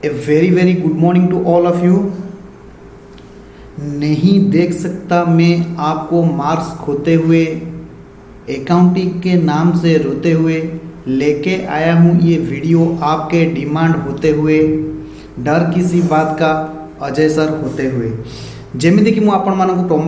A very good morning to all of you. नहीं देख सकता मैं आपको मार्क्स खोते हुए, अकाउंटिंग के नाम से रोते हुए लेके आया हूँ ये वीडियो आपके डिमांड होते हुए, डर किसी बात का अजय सर होते हुए। जेमिति कि मु आपण मानकु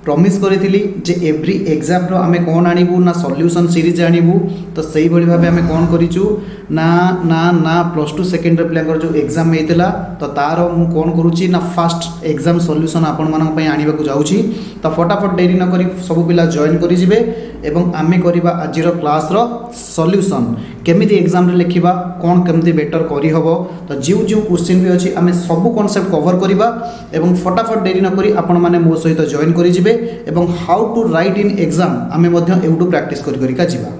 प्रॉमिस करी जे एव्री एग्जाम रो आमे कौन आनिबू ना सॉल्यूशन सीरीज आनिबू, तो सही भली भाबे आमे कौन करिचु ना ना ना प्लस टू सेकेंडरी पिलांकर जो एग्जाम हेतिला तो तार मु कौन करूची ना फास्ट एग्जाम सॉल्यूशन आपण मानक पई आनिबा को जाउची। तो फटाफट देरी न करी सब पिला जॉइन करि जिवे एवं आमे करिबा आजिर क्लास रो सॉल्यूशन केमिति एग्जाम रे लिखिबा, कौन केमिति बेटर करी हबो। तो जो जो क्वेश्चन भी अछि आमे सब कांसेप्ट कवर करिबा एवं फटाफट देरी न करी आपण माने मो सहित जॉइन करि जिवे एवं how to write in exam आमे मध्य एउटू प्रैक्टिस करि करिका जिबा।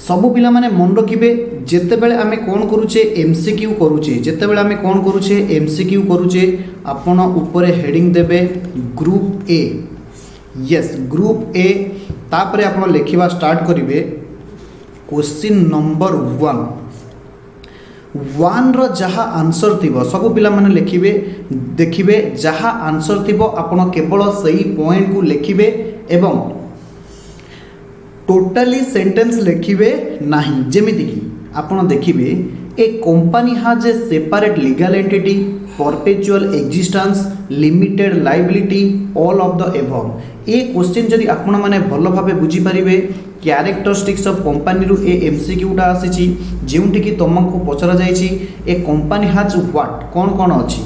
सबु पिला माने मन रखिबे जेते बेले आमे कोन करूचे एमसीक्यू करूचे, जेते बेले आमे कोन करूचे एमसीक्यू करूचे, आपण ऊपर हेडिंग देबे group A. Yes group A, तापरे आपण लिखिबा स्टार्ट करिवे क्वेश्चन नंबर 1 रो जहा आंसर थिबो सबु पिला माने लिखिबे, देखिबे जहा आंसर थिबो आपण केवल सही पॉइंट को लिखिबे एवं टोटली सेंटेंस लिखिबे नाही। जेमिति कि आपण देखिबे a company has a separate legal entity, perpetual existence, limited liability, all of the above. ए क्वेश्चन जदि आपण माने भलो भाबे बुझी परिबे क्यारेक्टरिस्टिक्स ऑफ कंपनी रु ए एमसीक्यूटा आसीची जेउंटी कि तुमको पचरा जाईची ए कंपनी हैज व्हाट कोन कोन अछि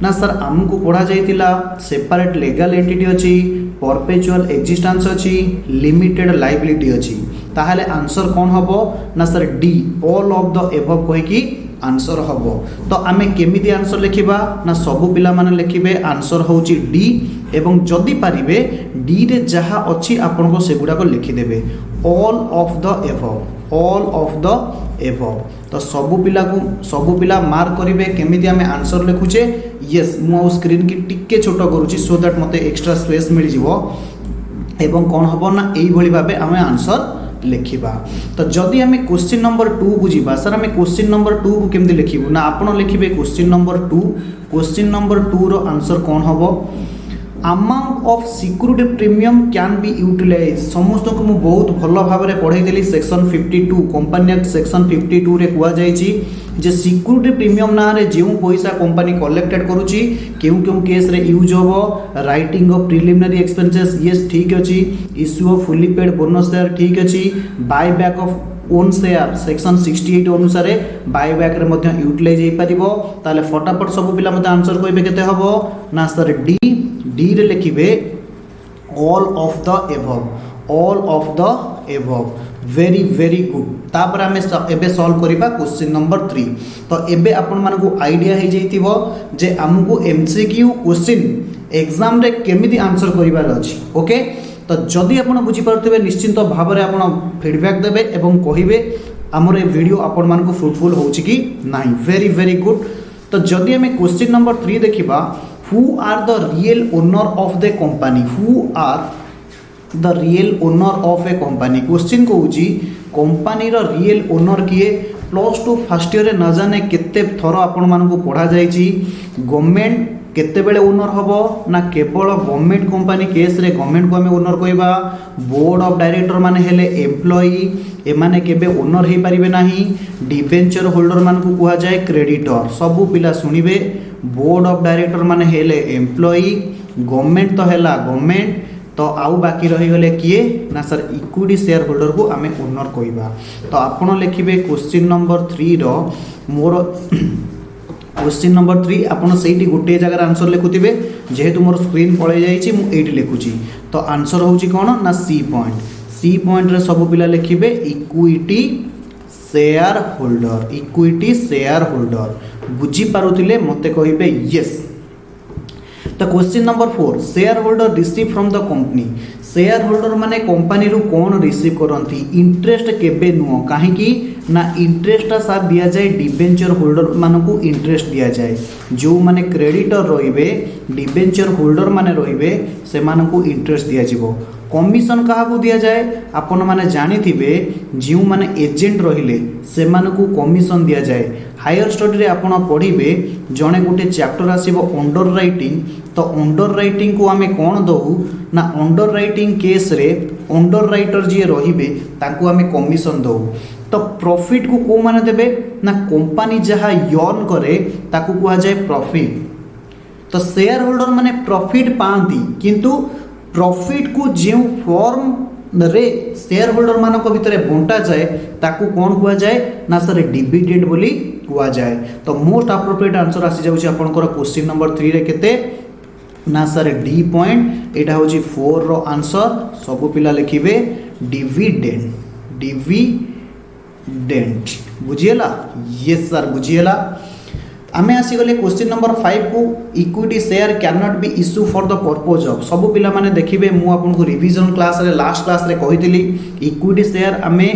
ना सर आमको पढ़ा जाइतिला सेपरेट लीगल एंटिटी अछि, परपेचुअल एक्जिस्टेंस अछि, लिमिटेड लायबिलिटी अछि। ताहले आंसर कौन हबो ना sir D all of the above कहि कि आंसर हबो। तो आमे केमिति आंसर लिखिबा ना सबु पिला माने लिखिबे आंसर होउची डी एवं जदि पारिबे डी रे जहा अछि आपन को सेगुडा को लिखि देबे all of the above, all of the above. तो सबु पिला मार्क करिवे केमिति आमे आंसर लिखुचे। यस मु स्क्रीन की टिके छोट करूची सो दैट मते एक्स्ट्रा स्पेस मिल जिवो एवं कोन हबो ना एई भली भाबे आमे आंसर लिखिबा। तो जदि आमे क्वेश्चन नंबर 2 बुझिबा सर आमे क्वेश्चन नंबर 2 को केमति लिखिबु ना आपण लिखिबे क्वेश्चन नंबर 2। क्वेश्चन नंबर 2 रो आंसर कोन हबो amount of security premium can be utilise. समस्त को मु बहुत भलो भाबरे पढाई देली सेक्शन 52 कंपनी एक्ट सेक्शन 52 रे कुआ जाईची जे सिक्योरिटी प्रीमियम ना रे जेउ पैसा कंपनी कलेक्टेड करूची केउ केउ केस रे यूज होबो writing of preliminary expenses. Yes ठीक अछि, issue of fully paid bonus share ठीक अछि, buy back of own share section 68 अनुसार बाय बैक रे मध्य यूटिलाइज हे परिबो। ताले फटाफट सब पिला मते आंसर कइबे केते हबो ना सर डी रे लिखिबे all of the above, all of the above. Very good. तापर आमे एबे सॉल्व करिबा क्वेश्चन नंबर 3। तो एबे आपण मानकु आईडिया हे जैतिबो जे हमकु एमसीक्यू क्वेश्चन एग्जाम रे केमिति आंसर करिबार अछि। ओके, तो जदि आपण बुझी परथिबे निश्चित भाबरे आपण फीडबैक देबे एवं कहिबे हमर ए वीडियो आपण मानकु फ्रूटफुल होउछि कि नाही। Very good. तो जदि हमें क्वेश्चन नंबर 3 देखिबा who are the real owner of the company, who are the real owner of a company. Question कहूँ कंपनी रो रियल ओनर किए प्लस टू फर्स्ट ईयर न जाने केते थर आपण मानकु पढ़ा जाईची गवर्नमेंट केते बेले ओनर हबो ना केवल गवर्नमेंट कंपनी केस रे गवर्नमेंट को हमें ओनर कहबा। बोर्ड ऑफ डायरेक्टर माने हेले एम्प्लॉई एमाने केबे ओनर हे परिबे नाही। डिबेंचर होल्डर मानकु कुहा जाय क्रेडिटर। सबु पिला सुनिबे बोर्ड ऑफ डायरेक्टर माने हेले एम्प्लॉई, गवर्नमेंट तो हेला गवर्नमेंट, तो आउ बाकी रही गले किए ना सर इक्विटी शेयर होल्डर को आमे ओनर कहबा। तो आपण लिखिबे क्वेश्चन नंबर 3 रो मोर क्वेश्चन नंबर 3 आपण सेठी गोटे जगह आंसर लिखुथिबे जेहेतु मोर स्क्रीन पळे जाईची मु एठी लिखुची। तो आंसर होउची कोन ना सी पॉइंट। सी पॉइंट रे सब पिला लिखिबे equity share holder, equity share holder. बुझी पारुथिले मते कहिबे यस। तो question number 4 share holder receive from the company. Share holder माने कंपनी रु कोन रिसीव करंती इंटरेस्ट केबे नुओ काहे कि ना इंटरेस्ट सार दिया जाए डिबेंचर होल्डर मानकु इंटरेस्ट दिया जाए। जो माने क्रेडिटर रहिबे डिबेंचर होल्डर माने रहिबे से मानकु इंटरेस्ट दिया जिवो। कमिशन क्या दि जाए आपण मैंने जानी जो मैंने एजेंट रहिले से कमिशन दि जाए। हायर स्टडी रे आपण पढ़े जड़े गोटे चैप्टर आसो अंडर राइटिंग। तो अंडर राइटिंग को आम कौन दऊ ना अंडर राइटिंग केस रे अंडर राइटर जी रहिबे तांको आम कमिशन दऊ। तो प्रॉफिट को को माने देबे ना कंपनी जहाँ यर्न करे ताकू कहा जाए प्रॉफिट। तो शेयर होल्डर माने प्रॉफिट पाती किंतु प्रॉफिट को जो फॉर्म रे शेयर होल्डर मान भितर बंटा जाए ताकू कौन कहा जाए ना सर डिविडेंड बोली कहा जाए। तो मोस्ट अप्रोप्रिएट आंसर आसी जाउछि आपनकर क्वेश्चन नंबर 3 रे केते ना सर डी पॉइंट एटा होछि 4 रो आंसर। सब पिला लिखिबे डिविडेंड डिविडेंड बुझिएला। यस सर बुझिएला। आमे आसीगले क्वेश्चन नंबर 5 को equity share can not be issue for the purpose of. सब पिला माने देखिबे मु आपनको रिवीजन क्लास रे लास्ट क्लास रे कहितली इक्विटी शेयर आमे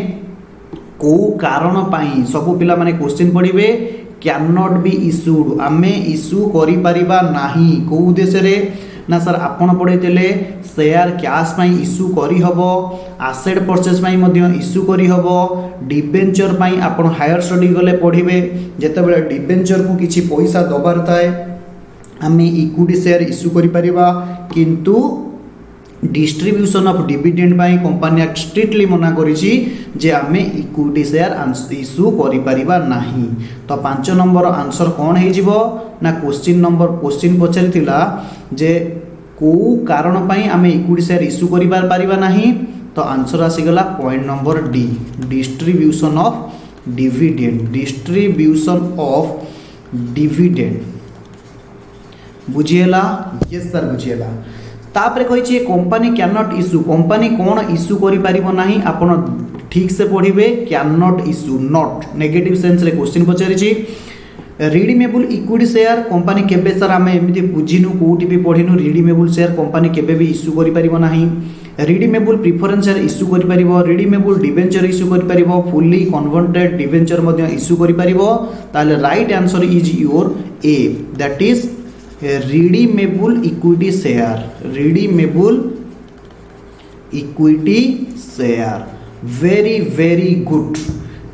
को कारण पाई सब पिला माने क्वेश्चन पढ़िबे कैन नॉट बी इश्यूड आमे इश्यू करि परिबा नाही को उद्देश्य रे ना सर आपण पढ़ेतले शेयर कैश पाई इश्यू करी हबो एसेट परचेज पाई मध्य इश्यू करी हबो डिबेंचर पाई आपण हायर स्टडी गले पढ़िबे जेतेबेले डिबेंचर को किछि पैसा दबार थाए आमे इक्विटी शेयर इश्यू करि परिबा किंतु distribution of dividend pi company act strictly मना करिछि जे आमे इक्विटी शेयर इश्यू करि परिबा नाही। तो 5 नंबर आंसर कौन हे जिवो ना क्वेश्चन पचारिथिला जे को कारण पाई आमे इक्विटी शेयर इश्यू करि परिबा नाही। तो आंसर आसीगला point number D distribution of dividend बुझिएला। यस सर बुझिएला। तापर कही company can not issue company कौन इश्यू करि परिबो नाही आपण ठीक से पढ़िबे can not issue not negative sense रे क्वेश्चन पचारिछि। रिडीमेबल इक्विटी शेयर कंपनी केबे सर आमे एमिति बुझिनु कोठी भी पढ़िनु रिडीमेबल शेयर कंपनी केबे भी इश्यू करि परिबो नाही। रिडीमेबल प्रिफरेंस शेयर इश्यू करि परिबो रिडीमेबल डिबेंचर इश्यू करि परिबो फुल्ली कन्वर्टेड डिबेंचर मध्य इश्यू करि परिबो। ताले right answer is your a that is redeemable equity share very good.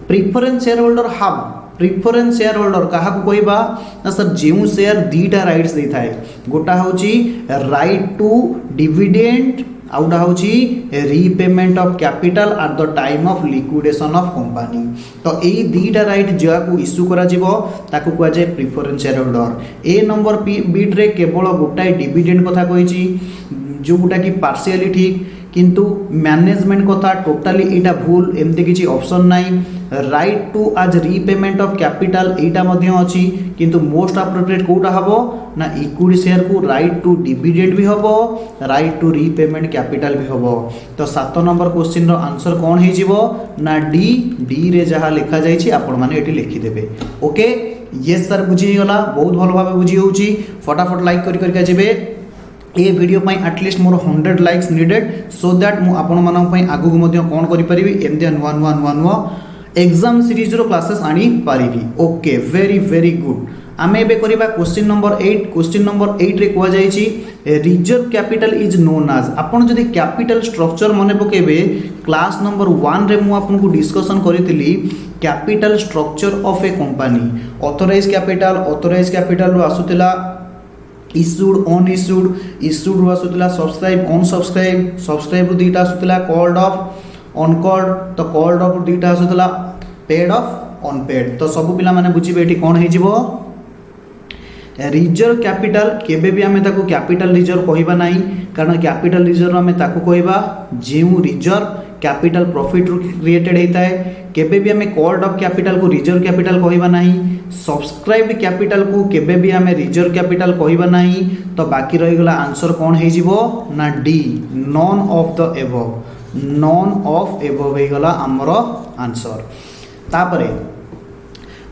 Preference share holder have preference share holder कहा कहबा ना सर जो शेयर दीटा राइट्स दे थाए गोटा होची राइट टू डिविडेंड आउटा होची repayment of capital at the time of liquidation of company. तो यही दीटा राइट जो इश्यू करा जिवो ताकू कहा जाए प्रिफरेंस शेयर होल्डर। ए नंबर बीट रे केवल गोटाए डिविडेंड कथा कहिछि जो गोटा कि पार्शियली ठीक किंतु मैनेजमेंट कथा टोटाली एटा भूल एमती किसी ऑप्शन नाई। राइट टू आज रीपेमेंट ऑफ कैपिटल एटा मध्य अछि किंतु मोस्ट अप्रोप्रिएट कोटा हबो ना इक्विटी शेयर को राइट टू डिविडेंड भी हबो राइट टू रीपेमेंट कैपिटल भी हबो। तो 7 नंबर क्वेश्चन रो आंसर कौन हे जिवो ना डी रे जहा लिखा जाइछि आपण माने एटी लिखि देबे। ओके यस सर बुझी गला बहुत भलो भाबे बुझी होउछि फटाफट लाइक करि करिका जेबे। ए वीडियो पाई at least more 100 likes needed so that मु आपण मानन पाई आगु को मध्य कोन करि परिबी एमते नुआ एग्जाम सीरीज रो क्लासेस आनी पारिबी। Okay very good. आमे एबे करिबा क्वेश्चन नंबर 8। क्वेश्चन नंबर 8 रे कुआ जाईछि reserve capital is known as आपण जदि कैपिटल स्ट्रक्चर मने पकेबे क्लास नंबर 1 रे मु आपन को डिस्कशन करितली capital structure of a company. Authorise capital रो आसुतला इश्यूड रो आसुतला सब्सक्राइब रो दीटा आसुतला कॉल्ड ऑफ अनकॉल्ड। तो कॉल्ड ऑफ दीटा आसुतला पेड ऑफ अनपेड। तो सब पिला माने बुझिबे एठी कोन हे जिवो रिजर्व कैपिटल केबे भी आमे ताको कैपिटल रिजर्व कहिबा नाही कारण कैपिटल रिजर्व आमे ताको कहिबा जेउ रिजर्व कैपिटल प्रॉफिट रो क्रिएटेड हेता है। केबे भी आमे कॉल्ड ऑफ कैपिटल को रिजर्व कैपिटल कहिबा नाही। सब्सक्राइब्ड कैपिटल को केबे भी आमे रिजर्व कैपिटल कहिबा नाही। तो बाकी रहि गला आंसर कोन हे जिवो ना डी नॉन ऑफ एबव हे गला हमरो आंसर। तापरे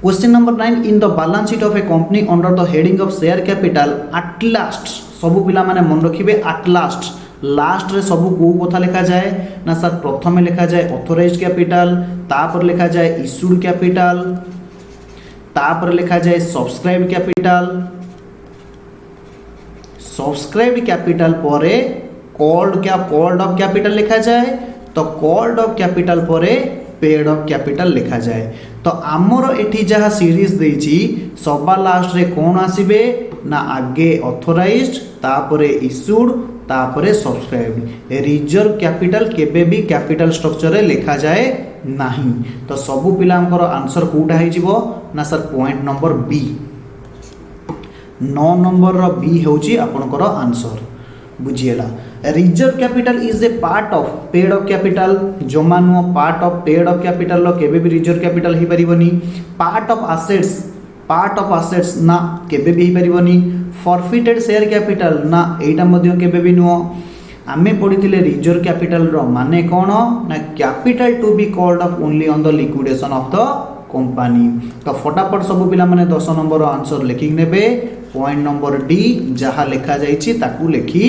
question number 9 in the balance sheet of a company under the heading of share capital at last सब पिला माने मन रखिबे एट लास्ट रे सब को कथा लिखा जाए ना सर प्रथमे लिखा जाए ऑथराइज्ड कैपिटल तापर लिखा जाए इश्यूड कैपिटल तापर लिखा जाए सब्सक्राइब्ड कैपिटल परे कॉल्ड अफ कैपिटल लिखा जाए, तो कॉल्ड अफ कैपिटल पर पेड अफ कैपिटल लिखा जाए। तो आमर एठी जहाँ सीरीज देछि सबा लास्ट रे कौन आसीबे ना आगे ऑथराइज्ड, तापरे इश्यूड, तापरे सब्सक्राइब्ड। रिजर्व कैपिटल केबे भी कैपिटल स्ट्रक्चर रे लिखा जाए नहीं। तो सबु पिलांकर आंसर कोटा है जीवो ना sir point number B, 9 number रो बी होची आपनकर आंसर। बुझिएला reserve capital is a part of paid of capital, जमा नुह part of paid of capital केबे भी रिजर्व कैपिटल ही परिबनी। पार्ट ऑफ असेट्स ना केबे भी ही परिबनी। फॉरफिटेड शेयर कैपिटल ना एटा मध्य केबे भी नुह। आमे पढ़िथिले रिजर्व कैपिटल रो माने कोन ना capital to be called off only on the liquidation of the company. तो फटाफट सब पिला माने 10 नंबर आंसर लिखि नेबे। पॉइंट नंबर डी जहाँ लिखा जाइछि ताकू लिखि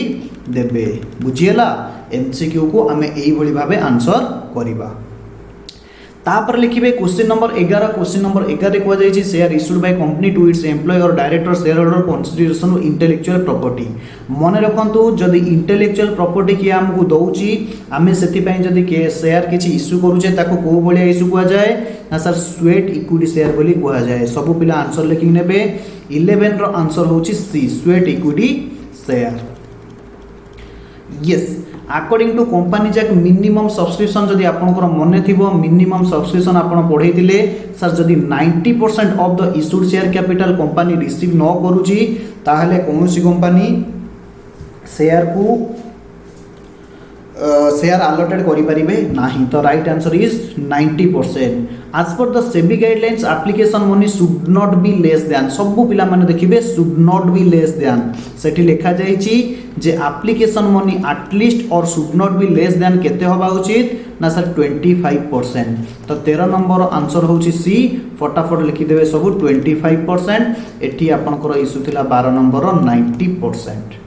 देबे। बुझिएला एमसीक्यू को आमे एई भली भाबे आंसर करिबा। तापर लिखिबे क्वेश्चन नंबर 11। क्वेश्चन नंबर 11 को जाइछि share issued by company to its employ और director share holder consideration of intellectual property. मन रखंतु जदि इंटेलेक्चुअल प्रॉपर्टी कि हमकु दउछि आमे सेति पय जदि के शेयर किछि इश्यू करूछे ताको को बलिया इश्यू कुआ जाए ना सर स्वेट इक्विटी शेयर बोली कुआ जाए। सब पिला आंसर लिखि नेबे। 11 रो आंसर होछि C sweat equity share. Yes according to company जैक मिनिमम सब्सक्रिप्शन जदि आपनकर मने थिबो मिनिमम सब्सक्रिप्शन आपण पढैतिले सर जदि 90% of the issued share capital company receive न करूची ताहले कोनोसी कंपनी शेयर को शेयर अलॉटेड करि परिबे नाही। तो right answer is 90%। As per the SEBI guidelines application money should not be less than. सब पिला माने देखिबे should not be less than सेठी लिखा जाइछि जे एप्लीकेशन मनी एटलिस्ट और should not be less than केते होबा उचित ना सर 25%। तो 13 नंबर आंसर होछि सी। फटाफट लिखि देबे सब 25%। एठी आपनकर इश्यू थिला 12 number 90%।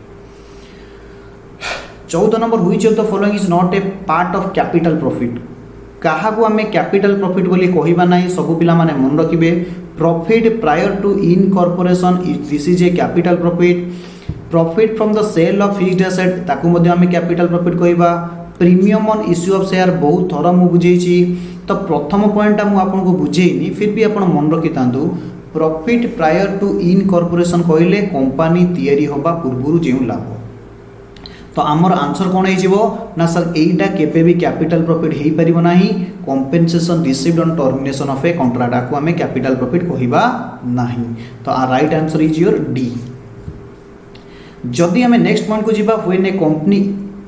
14 number which of the following is not a part of capital profit. कहा को आमे कैपिटल प्रॉफिट बोली कहिबा नाही। सब पिला माने मन रखिबे profit prior to incorporation this is a capital profit. Profit from the sale of fixed asset ताकू मध्ये आमे कैपिटल प्रॉफिट कहिबा। Premium on issue of share बहुत थोड़ा मु बुझेछि। तो प्रथम पॉइंट मु आपन को बुझेइनी फिर भी आपन मन रखि तांतु प्रॉफिट प्रायर टू इनकॉर्पोरेशन कहिले कंपनी तयारी होबा पूर्वरु जेउ लाभ। तो आमर आंसर कौन हो ना सर एटा केबे भी कैपिटल प्रॉफिट हो पारिबो नाही। Compensation received on termination of a contract को आमे कैपिटल प्रॉफिट कहिबा नाही। तो आ right answer is your D. जदि आमे नेक्स्ट पॉइंट को जीबा when a company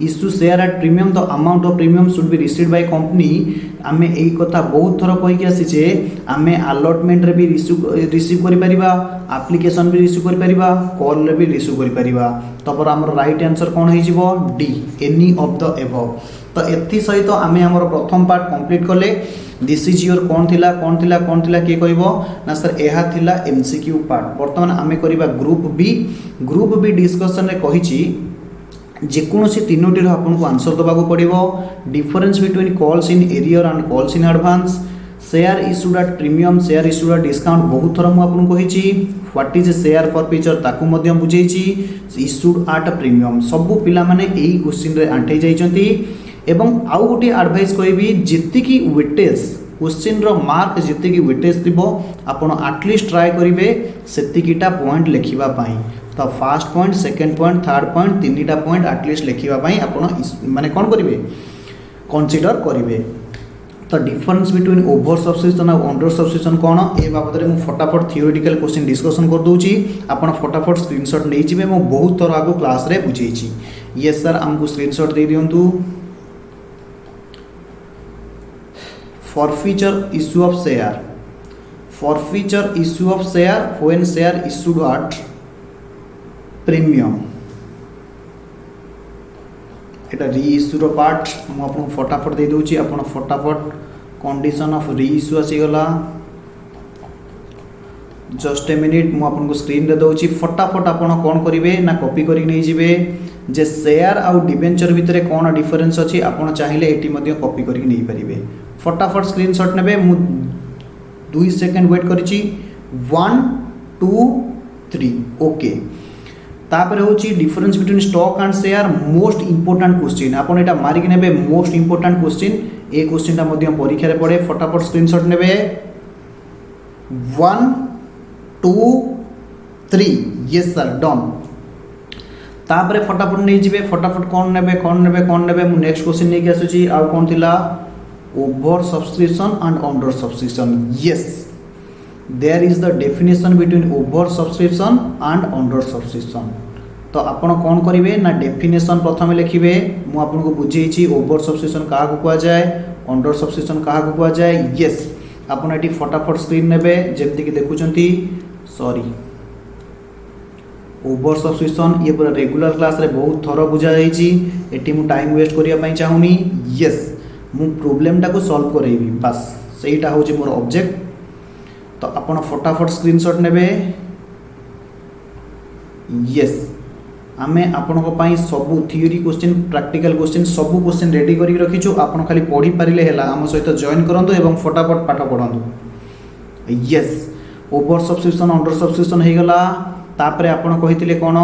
issue share at premium the amount of premium should be received by company. आमे एई कथा बहुत थर कहि आसी जे आमे अलॉटमेंट रे भी रिसीव करि परिबा, एप्लीकेशन भी रिसीव करि परिबा, कॉल रे भी रिसीव करि परिबा। तपर हमर राइट आंसर कोन होई जिवो D any of the above. तो एथि सहित आमे हमर प्रथम पार्ट कंप्लीट करले। दिस इज योर कोन थिला के कहबो ना सर एहा थिला एमसीक्यू पार्ट। वर्तमान आमे करिबा ग्रुप बी डिस्कशन रे कहिछि जेकोसी तीनोटी आपको आंसर देवाक पड़ो। Difference between calls in arrear and calls in advance, share issued at premium, share issued at discount बहुत थर मुझे कही। What is share for feature ताकू बुझे। इश्यूड एट प्रीमियम सबू पिला माने एई क्वेश्चन रे आंठे जाइछंती। एवं आउ गोटे एडवाइस कहबी जेतिकी वेटेज क्वेश्चन रो मार्क जेतिकी वेटेज थिबो आपण एटलिस्ट ट्राई करिवे सेतिकीटा पॉइंट लिखिबा पाई। तो first point, second point, third point तीनटा पॉइंट एटलिस्ट लिखिबा पाई आपण माने कोन करिवे कंसीडर करिवे। तो डिफरेंस बिटवीन ओवर सब्सक्रिप्शन और अंडर सब्सक्रिप्शन कौन ए बाबद में फटाफट थियोरेटिकल क्वेश्चन डिस्कशन कर दूची। आपण फटाफट स्क्रीनशॉट नहीं जिवे। मो बहुत थर आगो क्लास रे बुझेछि। यस सर हमको स्क्रीनशॉट दे दियंतु। Forfeiture issue of share, forfeiture issue of share when share issued at premium. एटा रीइश्यूर पार्ट मु आपन फटाफट दे दूची। आपन फटाफट कंडीशन ऑफ रीइश्यू आसीगला। जस्ट ए मिनिट मु आपन को स्क्रीन रे दउची। फटाफट आपन कोन करिवे ना कॉपी करि नै जिवे जे शेयर आउ डिबेंचर भितरे कोन डिफरेंस अछि आपन चाहिले एटी मध्ये कॉपी करि नै परिबे। फटाफट स्क्रीनशॉट नेबे। मु 2 सेकंड वेट करिछि। 1 2 3 ओके। तापर हूँ difference between stock and share most important question आपन एटा मारिक नेबे मोस्ट इंपोर्टेंट क्वेश्चन ए क्वेश्चनटा मध्य परीक्षा रे पड़े फटाफट स्क्रीनशॉट नेबे 1 2 3 यस सर डन तापर फटाफट नहीं जिबे फटाफट कौन नेबे मु नेक्स्ट क्वेश्चन नहीं के आसुची आ कौन थिला over subscription and under subscription yes there is the definition between over subscription and under subscription तो आपण कौन करेंगे ना डेफिनेशन प्रथम लिखिए मु आपको बुझे ओवर सब्सक्रिप्शन क्या कह जाए अंडर सब्सक्रिप्शन क्या कह जाए यस आपन ये फटाफट स्क्रीन नेबे जमती कि देखुंती सॉरी ओवर सब्सक्रिप्शन ये पूरा रेगुलर क्लास रे बहुत थर बुझा जाइए मु टाइम वेस्ट करने चाहूनी यस मु प्रोब्लेम टाको सॉल्व करेबी बस सेटा हूँ मोर ऑब्जेक्ट तो आपण फटाफट स्क्रीनशॉट नेबे यस आमे आपण को पाई सब थियोरी क्वेश्चन प्रैक्टिकल क्वेश्चन सब क्वेश्चन रेडी करी रखीछु आपण खाली पढ़ी पारिले हैला हम सहित जॉइन करंतु एवं फटाफट पाठ पढंतु yes over subscription under subscription हे गला तापरे आपण कहितिले कोन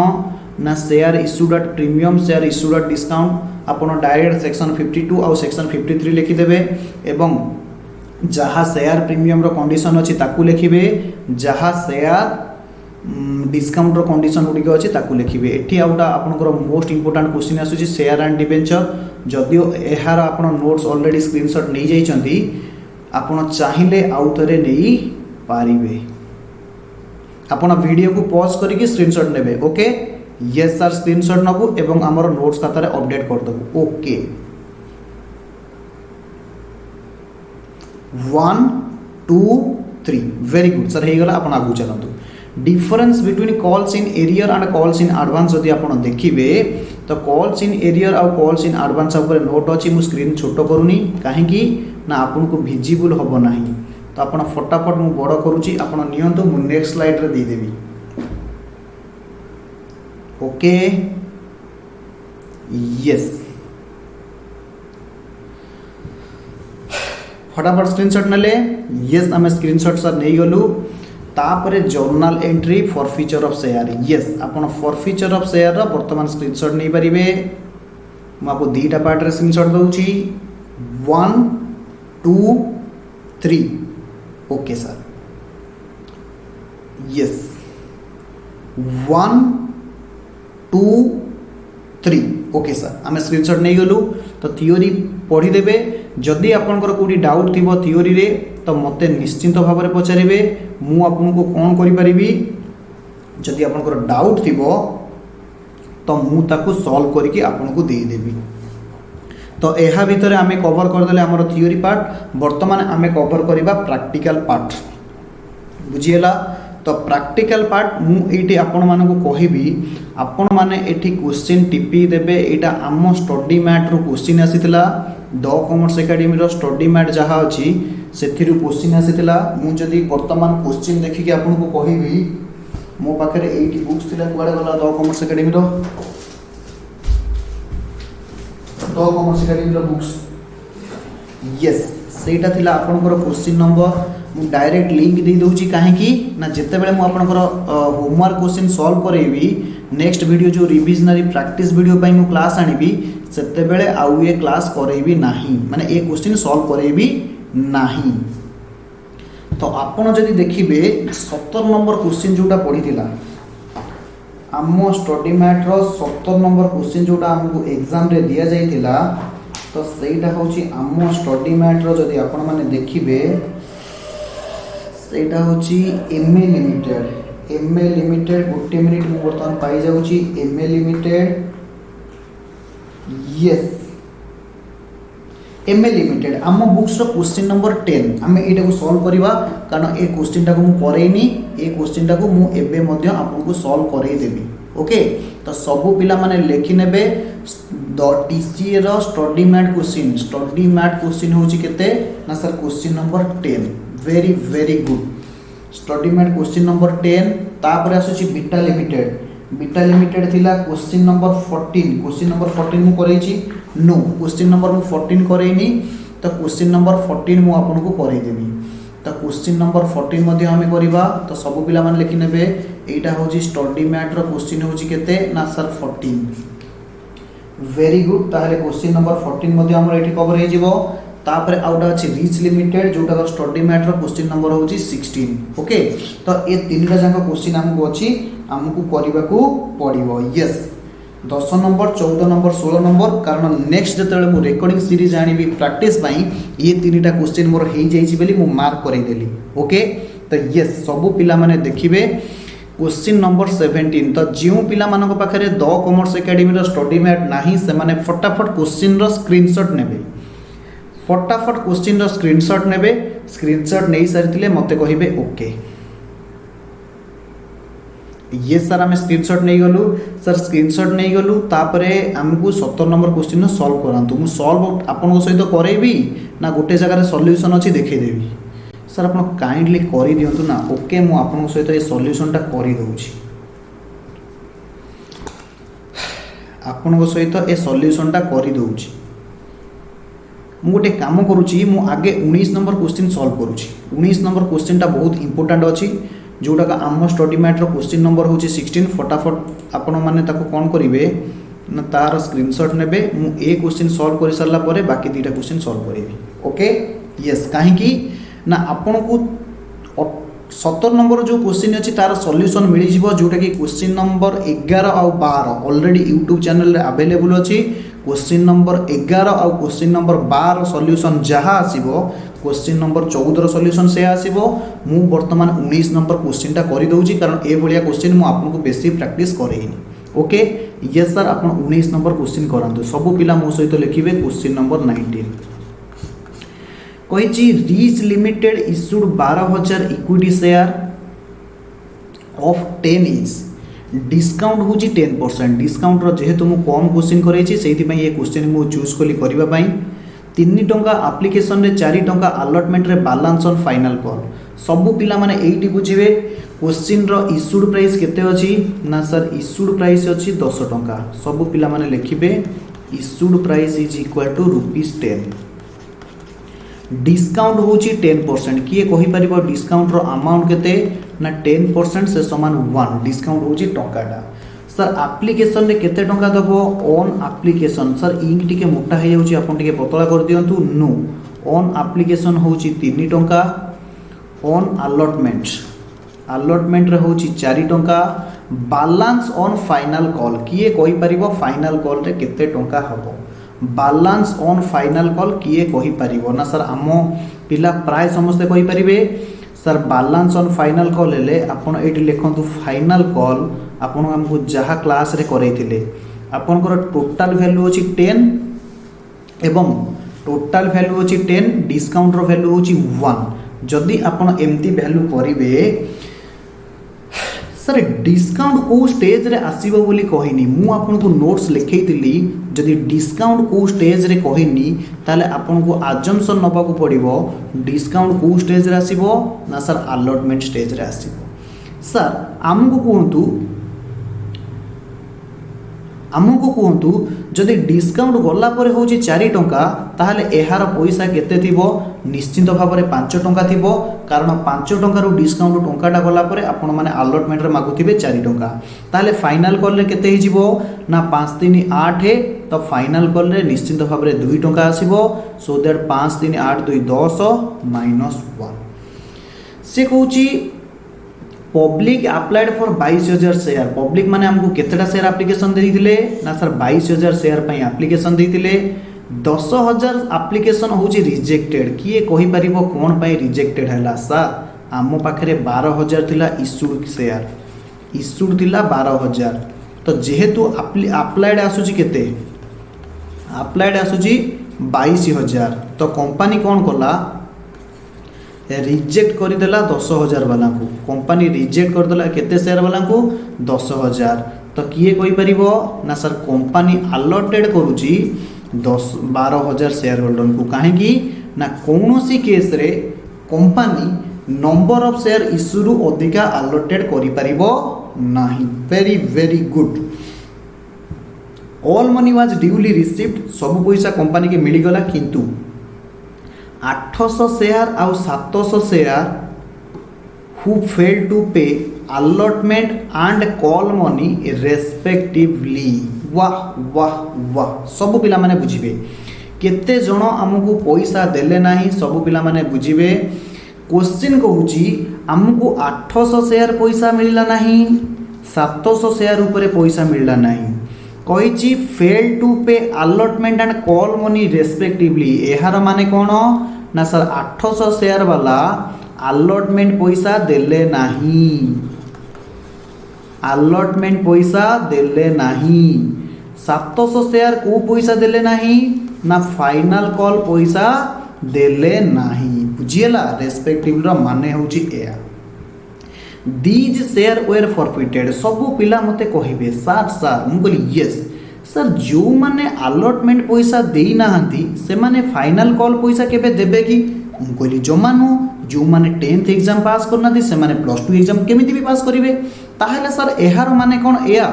ना share issued at premium share issued at discount आपण डायरेक्ट सेक्शन 52 और सेक्शन 53 लिखि देबे एवं जहाँ शेयर प्रीमियम रो कंडीशन अच्छी ताकू लिखिबे जहाँ शेयर डिस्काउंट रो कंडीशन गुड़िक अच्छी ताकू लिखिबे एठी आउटा आपनकर मोस्ट इंपोर्टेंट क्वेश्चन आसुची शेयर एंड डिबेंचर जदियो एहार आपण नोट्स ऑलरेडी स्क्रीनशॉट नहीं जाइछंती आपण चाहिले आउ थरे नहीं पारिबे आपण वीडियो को पॉज करके स्क्रीनशॉट नेबे ओके यस सर स्क्रीनशॉट नबु एवं हमर नोट्स खाता रे अपडेट कर दबु ओके 1 2 3 वेरी गुड सर हेगला आपण आगु चलंतु difference between calls in arrear and calls in advance जदि आपण देखिबे तो कॉल्स इन एरियर और कॉल्स इन एडवांस ऊपर नोट अछि मु स्क्रीन छोटो करूनी काहे कि ना आपन को विजिबल होबो नाही तो आपण फटाफट मु बड़ करूची आपण नियंतु मु नेक्स्ट स्लाइड रे दे देबी ओके यस फटाफट स्क्रीनशॉट नेले यस आम स्क्रीनशॉट सर नहीं गलु तापरे journal entry forfeiture of share yes आपण फॉर फीचर ऑफ शेयर रा वर्तमान स्क्रीनशॉट नहीं पारिबे मु आपको दीटा पार्ट रे स्क्रीनशॉट दउची 1 2 3 okay sir yes 1 2 3 okay sir आम स्क्रीनशॉट नहीं गलु तो थियोरी पढ़ी देबे जदि आपनकर कोडी डाउट थिबो थियोरी रे तो मते निश्चिंत भाव में पचारे मु आपको कौन करि परिबी जदि आपनकर डाउट थिबो तो मु ताको सॉल्व करके आपनको दे देबी तो एहा भितर आमे कवर कर देले हमर थियोरी पार्ट वर्तमान आमे कवर करिबा प्रैक्टिकल पार्ट बुझिएला तो प्रैक्टिकल पार्ट मु एटी आपण मानको कहिबी आपण माने एटी क्वेश्चन टिपी देबे एटा आम स्टडी मैट रो क्वेश्चन आसीतिला द कॉमर्स एकेडमी रो स्टडी मैट जहाँ अच्छी से क्वेश्चन आसीतिला मु जदि वर्तमान क्वेश्चन देखिके आपनको कहिबी मो पाखरे एटी बुक्स थिला कुआडे गला द कॉमर्स एकेडमी रो बुक्स यस सेटा थिला आपनकर क्वेश्चन नंबर मु डायरेक्ट लिंक दे दउची काहे कि ना जते बेले मु आपनकर होमवर्क क्वेश्चन सॉल्व करेबी नेक्स्ट वीडियो जो रिविजनरी प्रैक्टिस वीडियो पई मु क्लास आनिबी सेते बेले आउ ये क्लास करेबी नाही माने ए क्वेश्चन सॉल्व करेबी नाही तो आपण जदि देखिबे 70 नंबर क्वेश्चन जोटा पढितिला आम स्टडी मैट रो 70 नंबर क्वेश्चन जोटा हमको एग्जाम रे दिया जाइतिला तो सेटा होची आम स्टडी मैट रो जदि आपण माने देखिबे सेटा होची एमए लिमिटेड गोटे मिनिट मु बर्तमान पाई जाउची MA limited yes MA limited आम बुक्स रो क्वेश्चन नंबर 10 आमे एटा को सॉल्व करबा कारण ए क्वेश्चन टा को मु करेनी ए क्वेश्चन टा को मु एबे मध्य आपन को सॉल्व करे देबी ओके तो सब पिला माने लेखि नेबे द टीसीए रो स्टडी मैट क्वेश्चन होची केते ना sir question number 10 very good study mat question number 10 तापर आसुची बीटा लिमिटेड थिला क्वेश्चन नंबर 14 मु करैची नो क्वेश्चन नंबर मु 14 करैनी तो क्वेश्चन नंबर 14 मु आपन को करै देबी तो क्वेश्चन नंबर 14 मध्ये आमे करबा तो सब पिला मान लिखि नेबे एटा होची स्टडी मैट रो क्वेश्चन होची केते ना सर 14 वेरी गुड ताहले क्वेश्चन नंबर 14 मध्ये हमर एठी कवर हे जिवो तापर आउटा अछि रीच लिमिटेड जोटा स्टडी मैट रो क्वेश्चन नंबर होची 16 ओके तो ए तीनटा जांक क्वेश्चन हमको अछि हमको करबा को पड़िबो यस 10 नंबर 14 नंबर 16 नंबर कारण नेक्स्ट जतले मु रिकॉर्डिंग सीरीज आनिबी प्रैक्टिस पई ये तीनटा क्वेश्चन मोर हे जाई छी बेली मु मार्क करै देली ओके तो यस सब पिला माने देखिबे क्वेश्चन नंबर 17 तो जिउ पिला मानको पाखरे द कॉमर्स एकेडमी रो स्टडी मैट नाही से माने फटाफट क्वेश्चन रो स्क्रीनशॉट नेबे फटाफट क्वेश्चन रो स्क्रीनशॉट नेबे स्क्रीनशॉट नै सारिथिले मते कहिबे ओके ये सर आम स्क्रीनशॉट नहीं गलु सर स्क्रीनशॉट नहीं गलु तापरे हमको 17 नंबर क्वेश्चन सॉल्व करांतु मु सॉल्व आपन सहित करेबी ना गोटे जगह सॉल्यूशन अछि देखै देबी सर आपन काइंडली करि दियंतु ना ओके मु आपन सहित ए सॉल्यूशन टा करि दउछि आपन सहित ए सॉल्यूशन टा करि दउछि मु गोटे काम करूछि मु आगे 19 नंबर क्वेश्चन सॉल्व करूछि 19 नंबर क्वेश्चन टा बहुत इंपोर्टेंट अछि जोटा का आम स्टडी मैट रो क्वेश्चन नंबर होची 16 फटाफट आपण माने ताको कोन करिवे ना तार स्क्रीनशॉट नेबे मु ए क्वेश्चन सॉल्व करि सरला परे बाकी दुटा क्वेश्चन सॉल्व करिवे ओके यस काहे कि ना आपण को 17 नंबर जो क्वेश्चन अछि तार सॉल्यूशन मिली जिवो जोटा कि क्वेश्चन नंबर 11 और 12 ऑलरेडी YouTube चैनल रे अवेलेबल अछि क्वेश्चन नंबर 11 और क्वेश्चन नंबर 12 सॉल्यूशन जहा आसीबो क्वेश्चन नंबर 14 रो सॉल्यूशन से आसीबो मु वर्तमान 19 नंबर क्वेश्चन टा करि दउची कारण ए भलिया क्वेश्चन मु आपन को बेसी प्रैक्टिस करेइनी ओके यस सर आपन 19 नंबर क्वेश्चन करंतु सब पिला मो सहित लिखिबे क्वेश्चन नंबर 19 कहिची reach limited issued 12000 equity share of 10 is discount होची 10% डिस्काउंट रो जेहेतु मु कम क्वेश्चन करैची सेहि पई ये क्वेश्चन मु चूज कली करबा पई 3 टंका एप्लिकेशन रे 4 टंका अलॉटमेंट रे बैलेंस ऑन फाइनल कॉल सब पिला माने एठी बुझिबे क्वेश्चन रो इश्यूड प्राइस केते अछि ना सर इश्यूड प्राइस अछि 10 टंका सब पिला माने लिखिबे issued price is equal to ₹10 discount होची 10% किए कहि परिबो डिस्काउंट रो अमाउंट केते ना 10% से समान 1 डिस्काउंट होची टंकाटा सर एप्लिकेशन रे केते टंका दबो ऑन एप्लिकेशन सर इंक टिके मोटा हे जाउची आपन टिके पतला कर दियंतु नो ऑन एप्लिकेशन होची 3 टंका ऑन अलॉटमेंट रे होची 4 टंका बैलेंस ऑन फाइनल कॉल किए कहि परिबो फाइनल कॉल रे केते टंका हबो बैलेंस ऑन फाइनल कॉल किए कहि परिबो ना सर आमो पिला प्राय समस्त कहि परिबे sir balance on final call ले आपन एठी लिखंतु फाइनल कॉल आपन हमको जहा क्लास रे करैथिले आपन को टोटल वैल्यू होची 10 एवं टोटल वैल्यू होची 10 डिस्काउंट रो वैल्यू होची 1 जदी आपन एम्ति वैल्यू करिवे सर डिस्काउंट को स्टेज रे आसीबो बोली कहिनी मु आपन को नोट्स लिखैतिली जदी डिस्काउंट को स्टेज रे कहिनी ताले आपन को अजम्पशन नबा को पड़िबो डिस्काउंट को स्टेज रे आसीबो ना सर अलॉटमेंट स्टेज रे आसीबो सर आमको कहतु जदि डिस्काउंट गला परे होची 4 टंका ताहले एहार पैसा केते थिबो निश्चित भाव में 5 टंका थिबो कारण 5 टंका रो डिस्काउंट टंकाटा गला परे आपण माने अलॉटमेंट रे मागुथिबे 4 टंका ताहले फाइनल कॉल रे केते हि जिवो ना 5 3 8 तो फाइनल कॉल रे निश्चित भाव में 2 टंका आसीबो सो दैट 5 3 8 2 10 -1 से कहूची public applied for 22000 share public माने हमको केतेटा शेयर एप्लिकेशन देथिले ना सर 22000 शेयर पई एप्लिकेशन देथिले 10000 एप्लिकेशन होची रिजेक्टेड किए कहि परिबो कोन पई रिजेक्टेड हैला सर आमो पाखरे 12000 थिला इश्यूड शेयर इश्यूड थिला 12000 तो जेहेतु अप्लाइड आसुची केते अप्लाइड आसुची 22000 तो कंपनी कोन कला रिजेक्ट कर देला 10000 वाला को कंपनी रिजेक्ट कर देला केते शेयर वाला को 10000 तो किए कोई परिबो ना सर कंपनी अलॉटेड करूची 12000 शेयर होल्डर को काहे की ना कोनोसी केस रे company number of share issue रु अधिका अलॉटेड करि परिबो नाही very very good all money was duly received सब पैसा कंपनी के मिली गला किंतु 800 शेयर आउ 700 शेयर हु फेल टू पे allotment and call money respectively। वाह वाह वाह, सब पिला माने बुझिबे केते जण आमको पैसा देले नाही, सब पिला माने बुझिबे। क्वेश्चन कहूची आमको 800 शेयर पैसा मिलला नाही, 700 शेयर ऊपर पैसा मिलला नाही, कहिची फेल टू पे allotment and call money respectively। एहार माने कोन ना सर 800 शेयर वाला allotment पैसा देले नाही, allotment पैसा देले नाही। 700 शेयर को पैसा देले नाही ना फाइनल कॉल पैसा देले नाही, बुझिएला। रेस्पेक्टिव रो माने होची एया। दीज शेयर वेर फॉरफिटेड, सबु पिला मते कहिबे सर सर, मु कहली यस सर, जो माने allotment पैसा देई नाहंती से माने फाइनल कॉल पैसा केबे देबे कि? मु कहली जमानु जो माने 10th एग्जाम पास करना थी से माने +2 एग्जाम केमिति भी पास करिवे। ताहले सर एहार माने कोन एया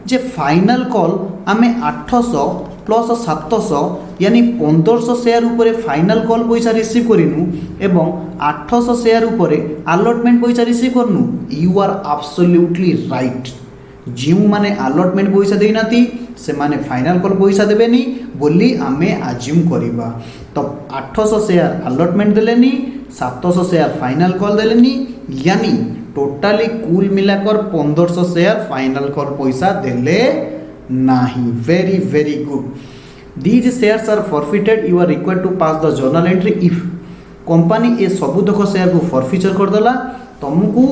जे फाइनल कॉल आमे 800 प्लस 700 यानी 1500 शेयर ऊपर फाइनल कॉल पैसा रिसीव करिनु एवं 800 शेयर ऊपर allotment पैसा रिसीव करनु। You are absolutely right. जो माने allotment पैसा देई नाती से माने फाइनल कॉल पैसा देबेनी बोली आमे अज्यूम करिबा। तो 800 शेयर allotment देलेनी, 700 शेयर फाइनल कॉल देलेनी, यानी टोटाली कुल मिलाकर 1500 शेयर फाइनल कॉल पैसा देले नाही। Very very good. These shares are forfeited, you are required to pass the journal entry if company ए सबुतक शेयर को फॉरफिचर कर देला, तुमको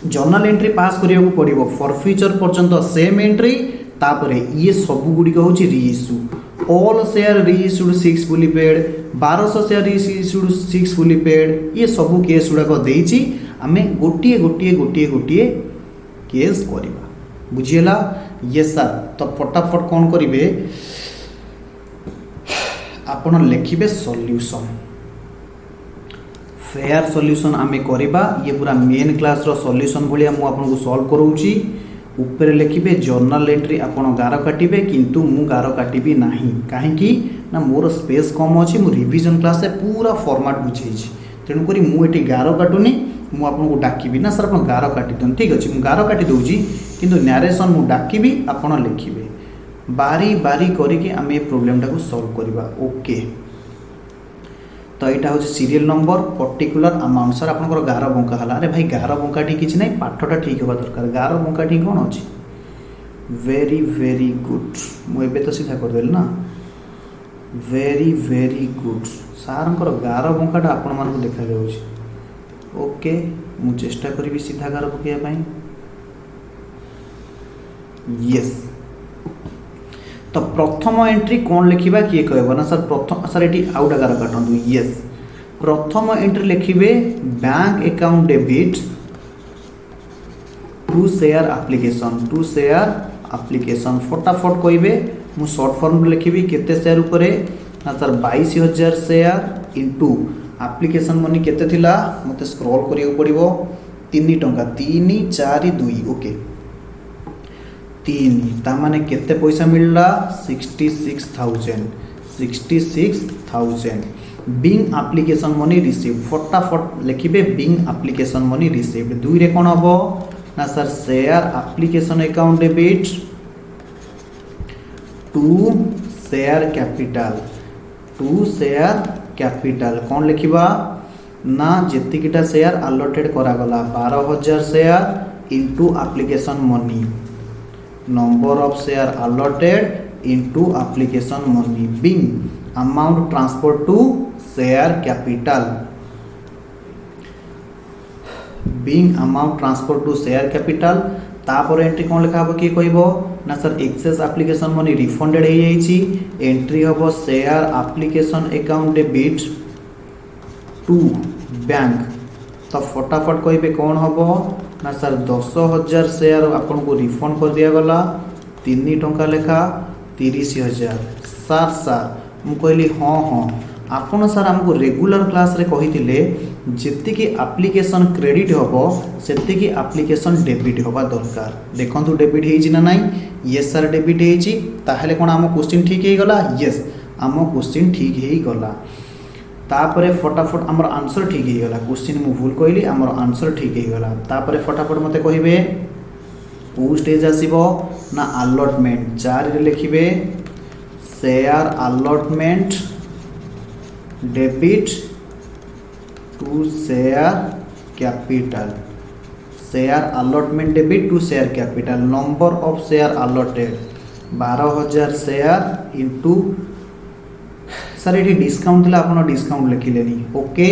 जर्नल एंट्री पास करिया पड़ो फॉरफिचर पर्यंत सेम एंट्री। तापरे ये सब गुड़िक हूँ reissue. All share reissued 6 fully paid, 1200 share reissued 6 fully paid, ये सब केस गुड़ाक देइछि आमे गोटिए गोटिए गोटिए गोटिए केस करिबा, बुझिएला। ये सर तो फटाफट कौन करिवे आपण लिखिबे सॉल्यूशन, फेयर सॉल्यूशन आमे करिबा। ये पूरा मेन क्लास रो सॉल्यूशन भलिया मु आपन को सॉल्व करूची। ऊपर लिखिबे जर्नल एंट्री आपण गार काटिबे, किंतु मु गार काटिबी नाही काहेकि ना मोर स्पेस कम अछि। मु रिवीजन क्लास से पूरा फॉर्मेट बुझेछि, तेणु करी मु एटी गार काटुनी। मु आपन को डाकिबी ना सर आपण गार काटि दन, ठीक अछि मु गार काटि दउजी, किंतु नरेशन मु डाकिबी आपण लिखिबे। बारी बारी करिके आमे प्रॉब्लम टाको सॉल्व करिबा। ओके, तो यहाँ हूँ serial number particular amount. Sir आपंकर गार बंका है, अरे भाई गार बंकाटी किसी ना पाठटा ठीक होगा दरकार। गार बंकाटी कौन अच्छी? वेरी वेरी गुड, मुझे तो सीधा करदेली ना। वेरी वेरी गुड, सारंकर गार बंकाटा आपण मानक देखा जाउछि। ओके, मु चेष्टा करी सीधा गार पकाइबा। यस, तो प्रथम एंट्री कौन लिखा किए कहब ना सर? प्रथम सर ये आउटा गार काटू। यस, प्रथम एंट्री लिखिबे bank account debit to share application, to share application. फटाफट कहिबे, मु शॉर्ट फॉर्म लिखिबी केते शेयर ऊपर ना sir 22,000 share into application money केते थिला मते स्क्रॉल करियो पड़िबो 3 टंका 342। ओके, 3 ता माने केते पैसा मिलला 66,000, 66,000। बिंग एप्लिकेशन मनी रिसीव, फटाफट लिखिबे बिंग एप्लिकेशन मनी रिसीव्ड। 2 रे कोन हबो ना sir share application account debit to share capital, to share capital. कौन लिखिबा ना जेतिकिटा शेयर अलॉटेड करा गला 12,000 share into application money, number of share allotted into application money, being amount transfer to share capital, being amount transfer to share capital. तापर entry कौन लिखा हम किए कहबो ना sir excess application money refunded हो जाइछि। एंट्री हम share application account debit to bank. तो फटाफट कहबे कौन हम ना सर 10,000 शेयर आपन को रिफंड कर दिया गला 3 टंका लेखा 30,000। सर सर मु कहली हाँ हाँ आपन सर हमको रेगुलर क्लास रे कहिथिले जेतिकी एप्लिकेशन क्रेडिट होबो सेतिकी एप्लिकेशन डेबिट होबा दरकार। देखंतु डेबिट हेछि ना नाही? यस सर डेबिट हेछि। ताहले कोन हम क्वेश्चन ठीक हे गला? यस, हम क्वेश्चन ठीक हे गला। तापरे फटाफट आमर आंसर ठीक हो गला क्वेश्चन मु भूल कहली आमर आंसर ठीक हो गला तापरे फटाफट मते कहिबे को स्टेज आसीबो ना अलॉटमेंट 4 रे लिखिबे share allotment debit to share capital share allotment debit to share capital number of share allotted 12,000 share into sir ये डिस्काउंट थिला आपण डिस्काउंट लिखिलेनी ओके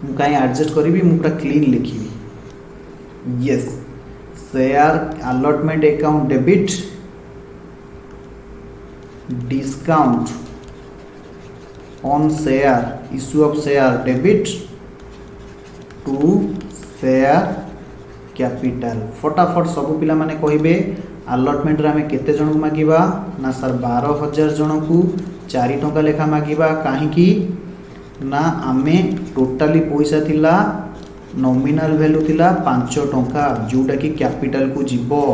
मु काई एडजस्ट करिवि मु पूरा क्लीन लिखिवि yes share allotment account debit discount on share issue of share debit to share capital फटाफट सब पिला माने कहिबे अलॉटमेंट रे हमें केते जन को मागिबा ना सर 12,000 जन को 4 टंका लेखा मागिबा काहे की ना आमे टोटली पैसा थिला नॉमिनल वैल्यू थिला 5 टंका जोटा की कैपिटल को जीवो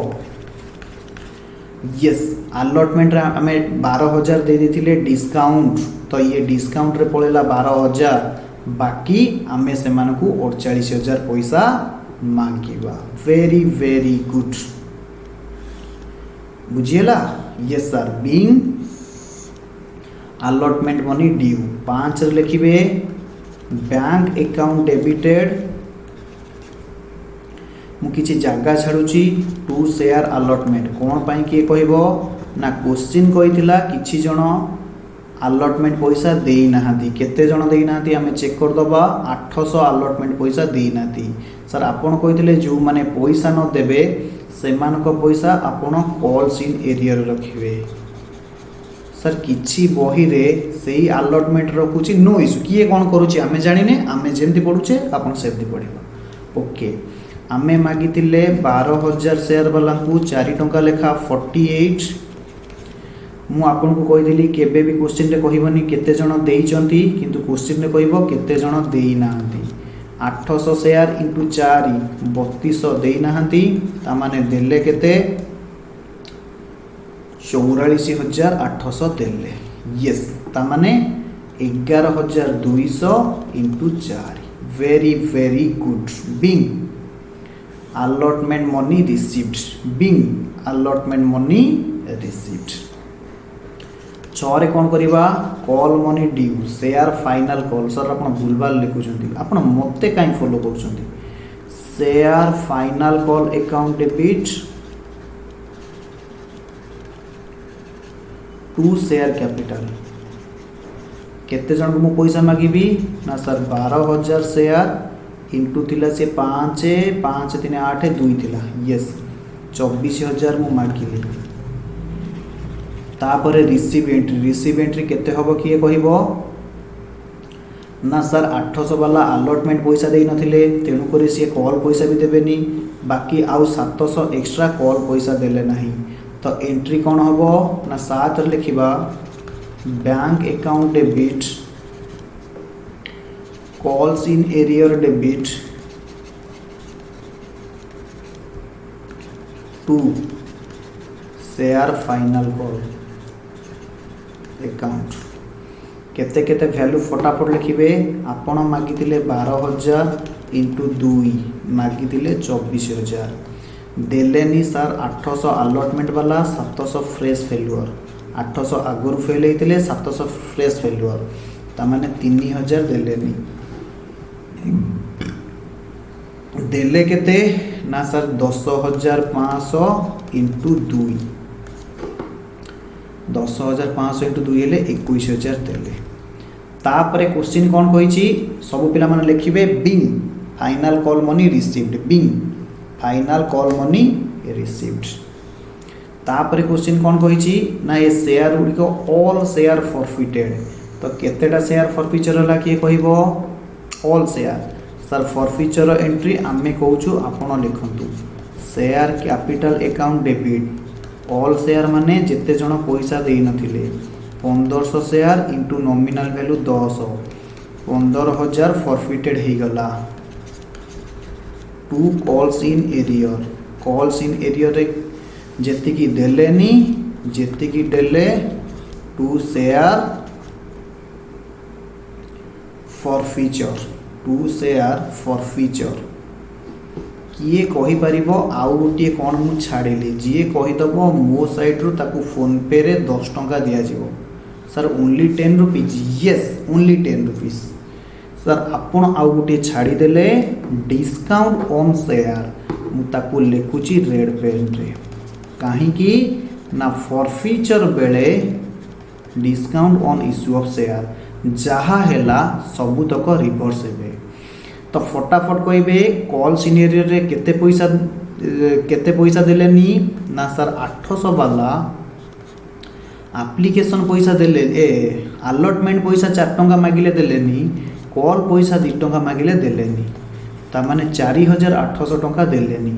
यस अलॉटमेंट रे हमें 12,000 दे देथिले डिस्काउंट तो ये डिस्काउंट रे पळेला 12,000 बाकी आमे से मान को 48,000 पैसा मागिबा वेरी वेरी गुड बुझिएला yes sir being allotment money due 5 रे लिखिबे बैंक अकाउंट डेबिटेड मु किछि जागा छाडुची टू शेयर अलॉटमेंट कोन पई के कहबो ना क्वेश्चन कहिथिला किछि जण अलॉटमेंट पैसा देई नाहांती केते जण देई नाहांती हमें चेक कर दबा 800 अलॉटमेंट पैसा देई नाहांती सर आपण कहिथिले जो माने पैसा न देबे सेमान को पैसा आपण कॉल्स इन एरिया रे रखिबे सर किछि बही रे सेही अलॉटमेंट रखुची नो इशू किए कोन करूची हमें जानिने हमें जेंति पढुचे आपण सेमति पढिबा ओके आमे मागितिले 12,000 शेयर वाला को 4 टंका लेखा 48 मु आपन को कहि देली केबे भी क्वेश्चन रे कहिबनी केते जण देई चंती किंतु क्वेश्चन रे कहिबो केते जण देई नाहंती 800 शेयर इंटू 4 3200 देई नाहंती ता माने देले केते 44,800 देले यस ता माने 11,200 into 4 very very good being allotment money received being allotment money received 6 रे कोन करिबा call money due share final call sir आपण भूलबाल लिखुचंती आपण मते काई फॉलो करचंती share final call account debit to share capital केते जन को मु पैसा मागिबी ना सर 12,000 शेयर इंटू थिला से 5 5 3 8 2 थिला यस 24,000 मु मागिली तापरे रिसीव एंट्री केते हबो किए कहिबो ना सर 800 वाला अलॉटमेंट पैसा देई नथिले तेनु करी से कॉल पैसा भी देबेनी बाकी आउ 700 एक्स्ट्रा कॉल पैसा देले नहीं तो एंट्री कोन हबो ना 7 रे लिखिबा bank account debit calls in arrear debit to share final call account केते केते वैल्यू फटाफट लिखिबे आपण मागितिले 12,000 इंटू 2 मागितिले 24,000 देलेनी सर 800 अलॉटमेंट वाला 700 फ्रेश फेल्युअर 800 आगुर फेल हेतिले 700 फ्रेश फेल्युअर ता माने 3,000 देलेनी देले केते ना सर 10,500 इंटू 2 10,500 इंटू 2 हेले 21,000 देले तापरे क्वेश्चन कोन कहिची सब पिला माने लिखिबे being final call money received being final call money received तापरे क्वेश्चन कोन कहिची ना ए शेयर गुडी को ऑल शेयर फॉरफिटेड तो केतेटा शेयर फॉरफिचर होला के कहिबो all share sir forfeiture entry आमे कहूछु आपण लिखंतु share capital account debit all share माने जेते जण पैसा देई नथिले 1500 share into nominal value 10 15,000 forfeited ही गला टू कॉल्स इन एरियर रे जेति की देलेनी जेति की देले to share forfeiture to share forfeiture किए कहीपर आउ गोटे कौन मुझे छाड़ी जी कहीदेव मो सैड्रु ताकू फोन पे रे 10 टंका दिज्व sir only 10 rupees yes only 10 rupees sir आपण आउ गोटे छाड़ीदे डिस्काउंट ऑन शेयर मुझे लिखुची रेड पेन रे कहीं ना फॉरफिचर बेले discount on issue of share जहाँ है सबुतक रिवर्स हे तो फटाफट कहे कॉल सिनेरियो रे केते पैसा देलेनी ना सर 800 वाला एप्लिकेशन पैसा देले अलॉटमेंट पैसा 4 टंका मागिले देलेनी कॉल पैसा 2 टंका मागिले देलेनी ता माने 4800 टंका देलेनी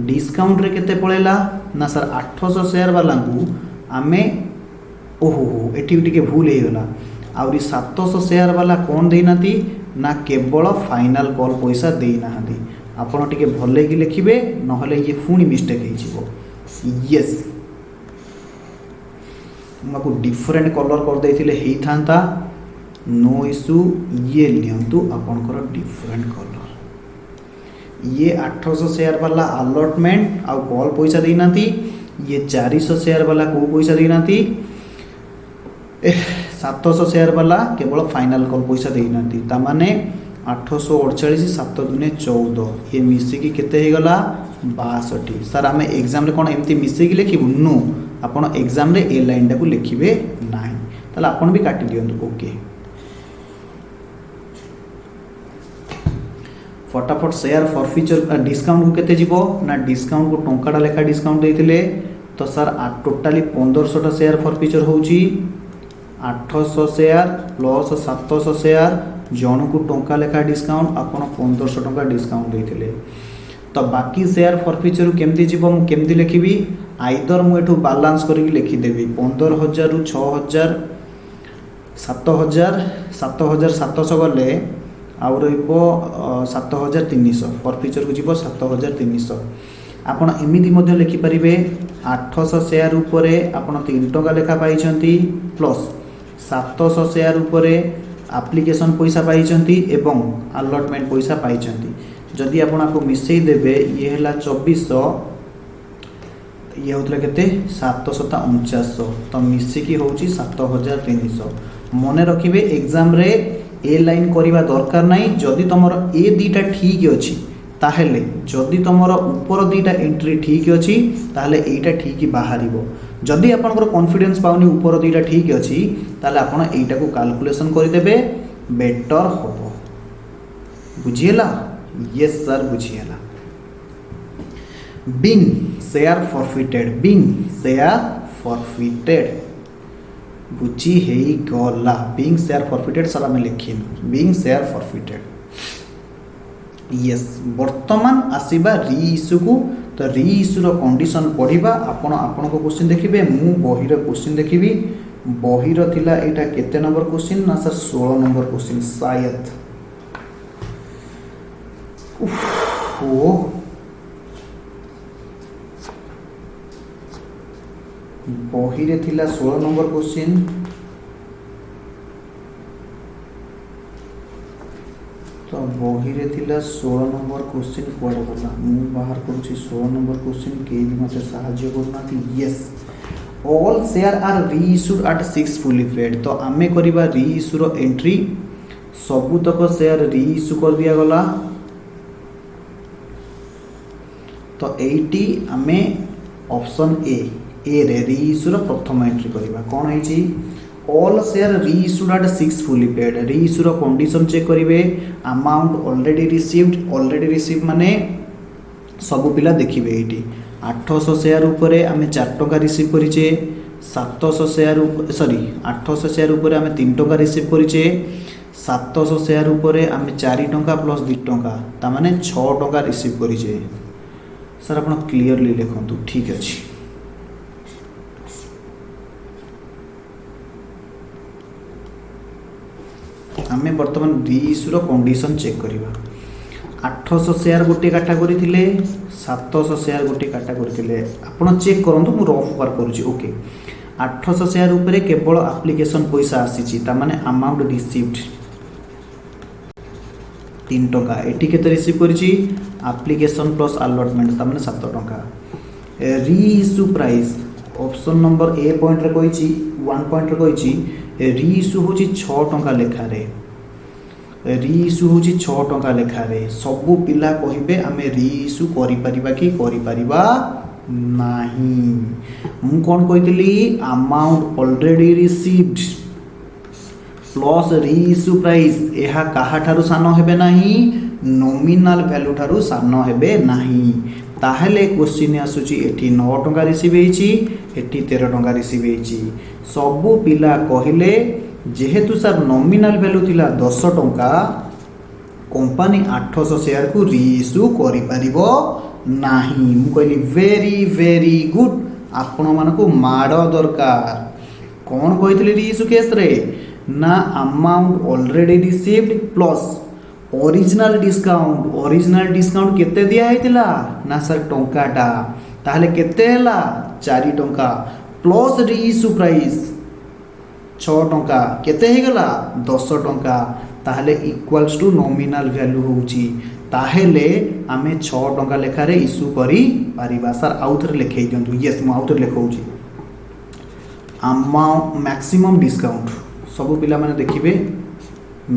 डिस्काउंट रे केते पड़ेला ना सर 800 शेयर वाला को आमे ओहो एटी टिके भूल हो गला आउरी 700 शेयर वाला कौन देना ना केवल फाइनल कॉल पैसा देना आपण टिके भले कि लिखिबे नहले ये पुणी मिस्टेक हो यस मको डिफरेंट कलर कर देथिले हेई थांता नो इश्यू ये लियंतु आपनकर डिफरेंट कलर ये 800 शेयर वाला अलॉटमेंट आ कॉल पैसा देना ये 400 शेयर वाला को पैसा देना 700 शेयर वाला केवल फाइनल कॉल पैसा देना ताने 848 7 दुने 14 ये मिसिकी केते हो गला 62 सर आम एग्जाम रे कौन एमती मिसिकी लिखिबु नो आपण एग्जाम रे ए लाइन टाकू लिखिबे नाही ताले आपण भी काटी दियंतु ओके फटाफट शेयर फॉरफिचर डिस्काउंट को केते जीवो ना डिस्काउंट को टंकाटा लेखा डिस्काउंट देथिले तो सर टोटाली 1500 शेयर फॉरफिचर होउची 800 शेयर प्लस 700 शेयर जन को टंका लेखा डिस्काउंट आपण 1500 टंका डिस्काउंट देथिले तो बाकी शेयर फॉरफिचर केमती जीवो मु केमती लिखिबी आइदर मु एठू बैलेंस करके लिखि देबी 15000 रु 6000 7000 700 गले आउ रहिबो 7300 फॉरफिचर को जीवो 7300 आपण एमिति मध्ये लिखि परिबे 800 शेयर उपरे आपण 3 टंका लेखा पाइछंती प्लस 700 शेयर उपरे एप्लिकेशन पैसा पाइछंती एवं अलॉटमेंट पैसा पाइछंती जदि आपण आपको मिसई देबे ये हला 2400 ये होतला केते 749 तो मिसिकी होची 7300 मने रखिबे एग्जाम रे ए लाइन करिबा दरकार नाही जदि तमरो ए दीटा ठीक अछि ताहेले जदि तमर ऊपर दीटा एंट्री ठीक अछि ताहेले एटा ठीक बाहरिबो जदि आपनकर कॉन्फिडेंस पाउनी ऊपर दीटा ठीक अछि ताहेले आपण एटा को कैलकुलेशन करि देबे बेटर होबो बुझियला यस सर बुझियला बीइंग शेयर फॉरफिटेड बुझी हेई गला बीइंग शेयर फॉरफिटेड सर आम लिखिन बीइंग शेयर फॉरफिटेड यस वर्तमान आसीबा री इश्यू को तो री इश्यूर कंडीशन पढ़ा आपण को क्वेश्चन देखिए मु बहिर क्वेश्चन देखी बहिर थिला एटा केते नंबर क्वेश्चन ना सर 16 नंबर क्वेश्चन शायद ओ बहिरे थिला 16 नंबर क्वेश्चन तो बहिरे थिला 16 नंबर क्वेश्चन कुआडे गला मु बाहर करूची 16 नंबर क्वेश्चन के भी मते सहाय्य करना थी yes all share are reissued at 6 fully paid तो आमे करिबा रीइश्यू रो एंट्री सबुतक शेयर रीइश्यू कर दिया गला तो एटी आमे ऑप्शन ए रे रीइश्यूर प्रथम एंट्री करिबा कोन हेची all share reissued at 6 fully paid reissuer condition check करिवे अमाउंट ऑलरेडी रिसीव्ड माने सब पिला देखिबे एटी 800 शेयर उपरे आमे 4 टका रिसीव करिचे 700 शेयर 800 शेयर उपरे आमे 3 टका रिसीव करिचे 700 शेयर उपरे आमे 4 टका प्लस 2 टका ता माने 6 टका रिसीव करिचे सर आपण क्लियरली लिखंतु ठीक अछि आमे वर्तमान रीइश्यूर कंडीशन चेक करिबा 800 शेयर गोटे कैटेगरी थिले 700 शेयर गोटे कैटेगरी थिले आपण चेक करंतु मु रफ वर्क करूची ओके 800 शेयर ऊपर केवल एप्लिकेशन पैसा आसीची ता माने अमाउंट रिसीव्ड 3 टंका एटी केते रिसीव करिछि एप्लिकेशन प्लस अलॉटमेंट तामने 7 टंका री issue price option number A point रे कहिछि 1 पॉइंट रे कहिछि री इश्यू होछि 6 टंका लेखा रे री इश्यू होछि 6 टंका लेखा रे सबु पिला कहिबे आमे री इश्यू करि परिबा कि करि परिबा नाही मु कोन कहितली अमाउंट ऑलरेडी रिसीव्ड प्लस री इश्यू प्राइस एहा काहा ठारू सानो हेबे नाही नॉमिनल वैल्यू ठारू सानो हेबे नाही ताहेले क्वेश्चन आसुची एठी 9 टंका रिसीव हेची एठी 13 टंका रिसीव हेची सबु पिला कहिले जेहेतु सर नॉमिनल वैल्यू थिला 10 टंका कंपनी 800 शेयर को री इश्यू करि परिबो नाही मु कहली वेरी वेरी गुड आपण मानको माडो दरकार कोन कहितली री इश्यू केस रे ना amount already received plus original discount केते दिया हैतिला ना सर टंकाटा ताहले केते हला 4 टंका प्लस री इश्यू प्राइस 6 टंका केते हे गला 10 टंका ताहले इक्वल्स टू नॉमिनल वैल्यू होउची ताहले आमे 6 टंका लेखा रे इश्यू करी पारिबा सर आउथरे लेखै दियंतु यस मु आउथरे लेखौची अमाउंट मैक्सिमम डिस्काउंट सबु पिला माने देखिबे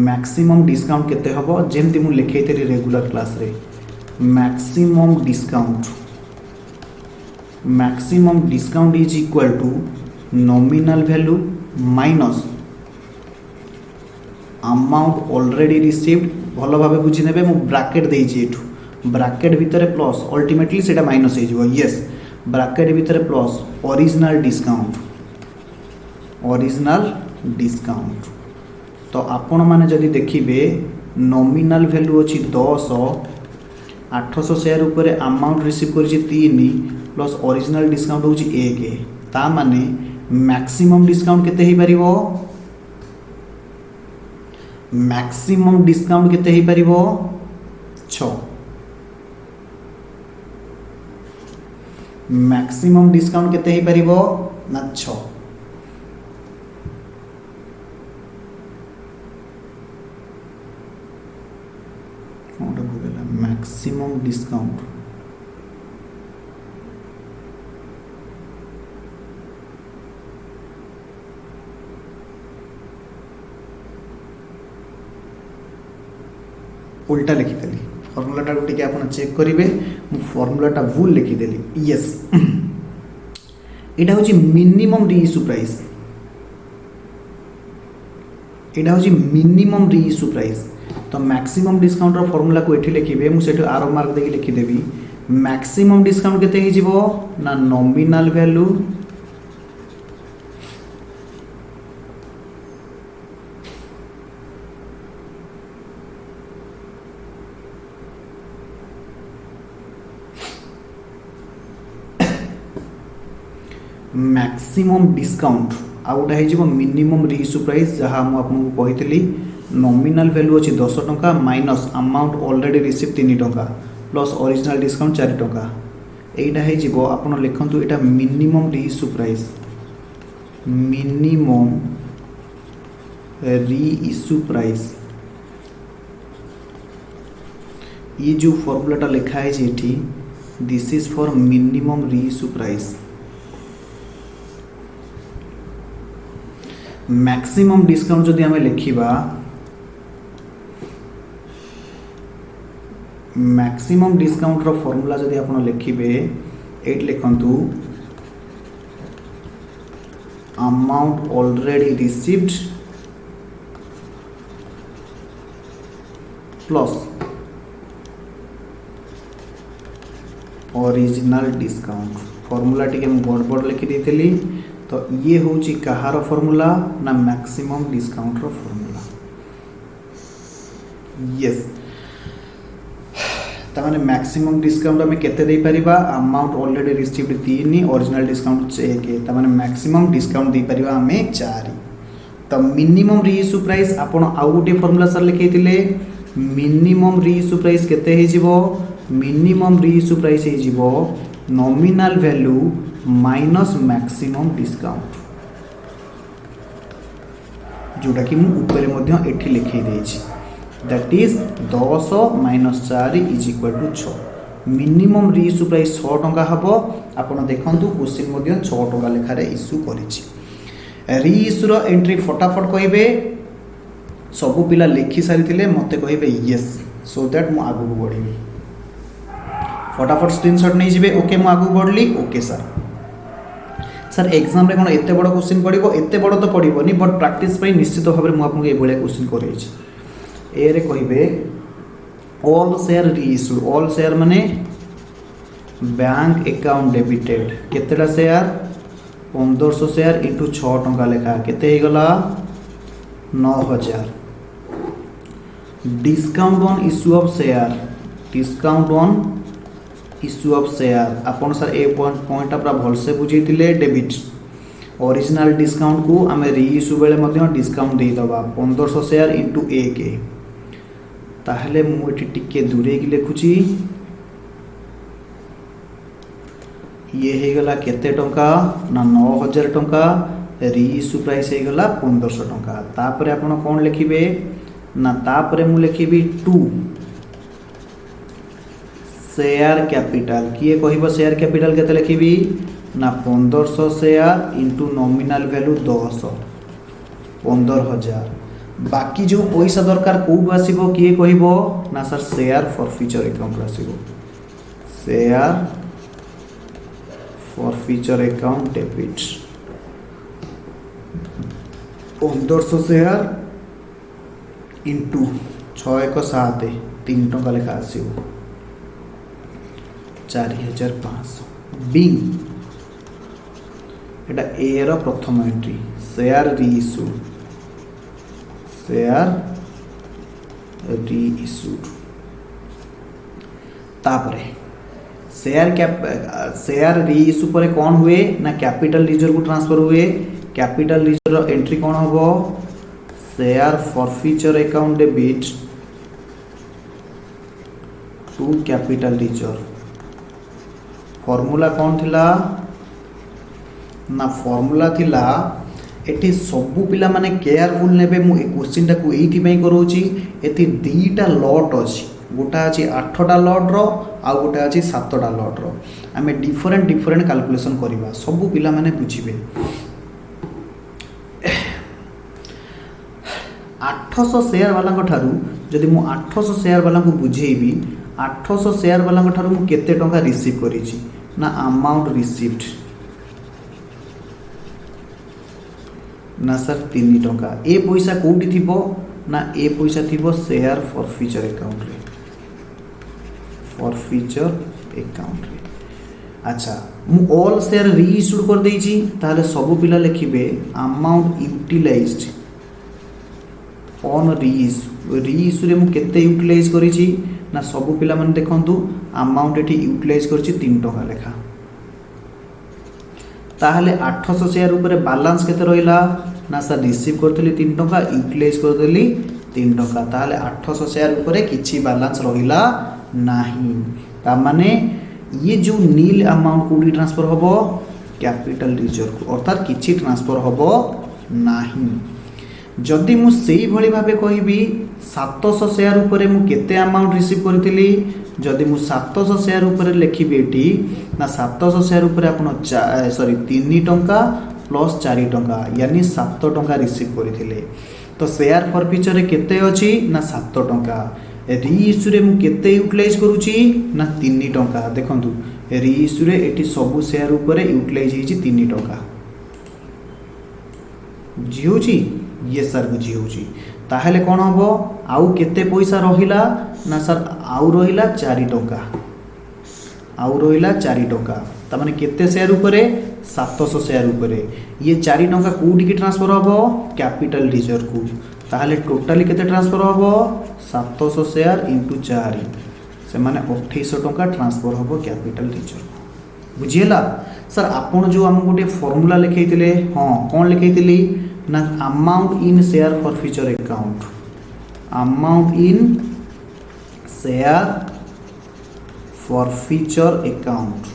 मैक्सिमम डिस्काउंट केते हबो जेमति मु लिखैतरी रेगुलर क्लास रे maximum discount is equal to nominal value minus amount already received भलो भाबे बुझी नेबे मु ब्रैकेट देइछि एठू ब्रैकेट भितरे प्लस अल्टीमेटली सेटा माइनस हे जिवो यस ब्रैकेट भितरे प्लस ओरिजिनल डिस्काउंट तो आपण माने जदि देखिबे नॉमिनल वैल्यू अछि 10 800 शेयर ऊपर अमाउंट रिसीव करिछि 3 प्लस ओरिजिनल डिस्काउंट होछि 1 ता माने मैक्सिमम डिस्काउंट केते हे परिबो मैक्सिमम डिस्काउंट केते हे परिबो 6 मैक्सिमम डिस्काउंट केते हे परिबो ना 6 मैक्सिमम डिस्काउंट उल्टा लिखिदेली फॉर्मूलाटा टिके आपण चेक करिवे मु फॉर्मूलाटा भूल लिखिदेली यस एटा होची मिनिमम रीइश्यू प्राइस एटा होची मिनिमम रीइश्यू प्राइस तो मैक्सिमम डिस्काउंट रो फॉर्मूला को एठी लिखिबे मु सेटो आरो मार्क देकी लिखि देबी मैक्सिमम डिस्काउंट केते हे जिवो ना नॉमिनल वैल्यू मैक्सिमम डिस्काउंट आउटा हे जिवो मिनिमम रीइश्यू प्राइस जहा मु आपन को कहितली नॉमिनल वैल्यू अछि 10 टंका माइनस अमाउंट ऑलरेडी रिसीव 3 टंका प्लस ओरिजिनल डिस्काउंट 4 टंका एटा हे जिवो आपण लिखंतु एटा minimum reissue price minimum reissue price ये जो फॉर्मूलाटा लिखा है जेठी this is for minimum reissue price maximum discount जदि हमें लिखिबा मैक्सिमम डिस्काउंट रो फॉर्मूला जदि आपण लिखिबे एट लिखंतु amount already received plus original discount formula टिके हम गड़बड़ लिखि देथिली तो ये होची कहार फॉर्मूला ना मैक्सिमम डिस्काउंट रो फॉर्मूला यस तमाने मैक्सिमम डिस्काउंट हमें केते दे परिबा amount already received 3 original discount 1 तमाने मैक्सिमम डिस्काउंट दे परिबा हमें 4 तो मिनिमम रीइश्यू प्राइस आपण आउ गोटे फॉर्मूला सर लिखैतिले मिनिमम रीइश्यू प्राइस केते हे जिवो मिनिमम रीइश्यू प्राइस हे जिवो nominal value minus maximum discount जोटा कि मु ऊपर मध्य एठी लिखै देछि that is 10 minus 4 is equal to 6 minimum reissue price 6 टंका हम आपड़ देखूँ क्वेश्चन 6 टंका लेखार इश्यू कर रीइश्यूर एंट्री फटाफट कहे सबू पिला लिखि सारी मत कहे येस सो दैट मु आगू बढ़ी फटाफट स्क्रीनशॉट नहीं जी ओके मु आगू बढ़ली ओके सर सर एग्जाम रे कौन एत बड़ क्वेश्चन पड़ो एत बड़ तो पड़ोनी बट प्रैक्टिस निश्चित भाव में मुझे ये क्वेश्चन करे कहे all share reissued all share माने बैंक अकाउंट डेबिटेड केतेटा शेयर 1500 शेयर इंटू 6 टंका लेखा केते हे गला 9000 discount on issue of share discount on issue of share आपन सर ए पॉइंट पूरा भलसे बुझेइतिले डेबिट ओरिजिनल डिस्काउंट को आम रीइश्यू बेले मध्य डिस्काउंट दे दबा 1500 शेयर इंटू 1 ताहले मुझे टिके दूरे की लिखुची ये हे गला केते टंका ना 9000 टंका रीइश्यू प्राइस हे गला 1500 टंका तापरे आपण कोन लिखिबे ना तापरे मु लिखिबी 2 शेयर कैपिटल किए कहबो शेयर कैपिटल केते लिखिबी ना 1500 शेयर इंटू नॉमिनल वैल्यू 10 15000 बाकी जो पैसा दरकार कौटू आसो किए कहबो ना sir share forfeiture account आसो share forfeiture account debit 1500 share into 6 1 7 3 टंका लेखा आसो 4500 बिंग एटा ए रो प्रथम entry share reissue share reissued तापरे शेयर रीइश्यू पर कौन हुए ना कैपिटल रिजर्व को ट्रांसफर हुए कैपिटल रिजर्व एंट्री कौन हम share forfeiture account debit to capital reserve formula कौन थिला ना फॉर्मूला थिला एटी सबू पिला माने केयरफुल नेबे मु ए क्वेश्चन टाको एठी पई करोची एति दीटा लॉट अछि गोटा अछि 8टा लॉट रो आ गोटा अछि 7टा लॉट रो आमे डिफरेंट कैलकुलेशन करिबा सबू पिला माने बुझिबे 800 शेयर वाला को ठारू जदि मु 800 शेयर वाला को बुझेइबी 800 शेयर वाला को ठारू मु केते टंका रिसीव करिछि ना अमाउंट रिसीव्ड ना सर 3 टंका ए पैसा कोठी थिबो ना ए पैसा थिबो शेयर फॉर फ्यूचर अकाउंट रे फॉर फ्यूचर अकाउंट रे अच्छा मु ऑल शेयर रीइश्यूड कर देइची ताले सब पिला लिखिबे अमाउंट यूटिलाइज्ड ऑन रीइश्यू रे मु केते यूटिलाइज करिची ना सब पिला मन देखंतु अमाउंट एठी यूटिलाइज करची 3 टंका लेखा ताहले 800 शेयर ऊपर बैलेंस केते रहिला ना सर रिसीव करथली 3 टंका यूटिलाइज करदेली 3 टंका ताहले 800 शेयर ऊपर किछि बैलेंस रहिला नाही ता माने ये जो नील अमाउंट कोडी ट्रांसफर होबो कैपिटल रिजर्व को अर्थात किछि ट्रांसफर होबो नाही जदि मु सेही भली भाबे कहिबी 700 शेयर ऊपर मु केते अमाउंट रिसीव करथिली जदि मु 700 शेयर ऊपर लिखिबी एटी ना 700 शेयर ऊपर आपण सॉरी 3 टंका प्लस 4 टंका यानी 7 टंका रिसीव करथिले तो शेयर फॉर फ्यूचर केते अछि ना 7 टंका रीइश्यू रे मु केते यूटिलाइज करूची ना 3 टंका देखंतु रीइश्यू रे एटी सब शेयर ऊपर यूटिलाइज हिची 3 टंका जिहोची ये सर बुझी होची ताहले कोन हबो आउ केते पैसा रहिला ना सर आउ रहिला 4 टंका आउ रहिला 4 टंका ता माने केते शेयर ऊपर 700 शेयर ऊपर ये 4 टंका कोडी की ट्रांसफर हबो कैपिटल रिजर्व को ताहले टोटली केते ट्रांसफर हबो 700 शेयर इंटू 4 से माने 2800 टंका ट्रांसफर हबो कैपिटल रिजर्व बुझियला सर आपण जो हम गोटे फार्मूला लिखैतिले हां कोन लिखैतिली ना amount in share forfeiture account amount in share forfeiture account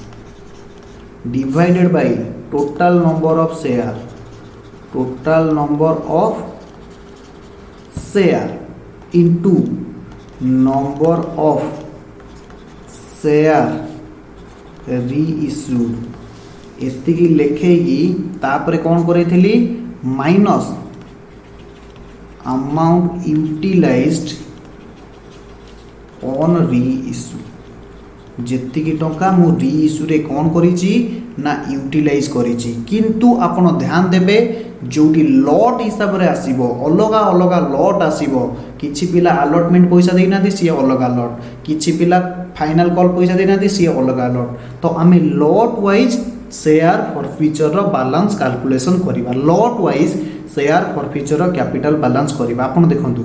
divided by total number of share into number of share reissued एतिकी लिखेगी तापर कौन करी minus amount utilised on reissue जेतिकी टंका मु री इश्यू रे कौन करिछि ना यूटिलाइज करिछि किंतु आपण ध्यान देबे जोटी लॉट हिसाब रे आसीबो अलगा अलगा लॉट आसीबो किछि पिला अलॉटमेंट पैसा देना सी अलगा लॉट किछि पिला फाइनल कॉल पैसा देना सी अलगा लॉट तो आमे लॉट वाइज शेयर फॉरफिचर रो बैलेंस कैलकुलेशन करिबा लॉट वाइज शेयर फॉरफिचर रो कैपिटल बैलेंस करिबा आपण देखंतु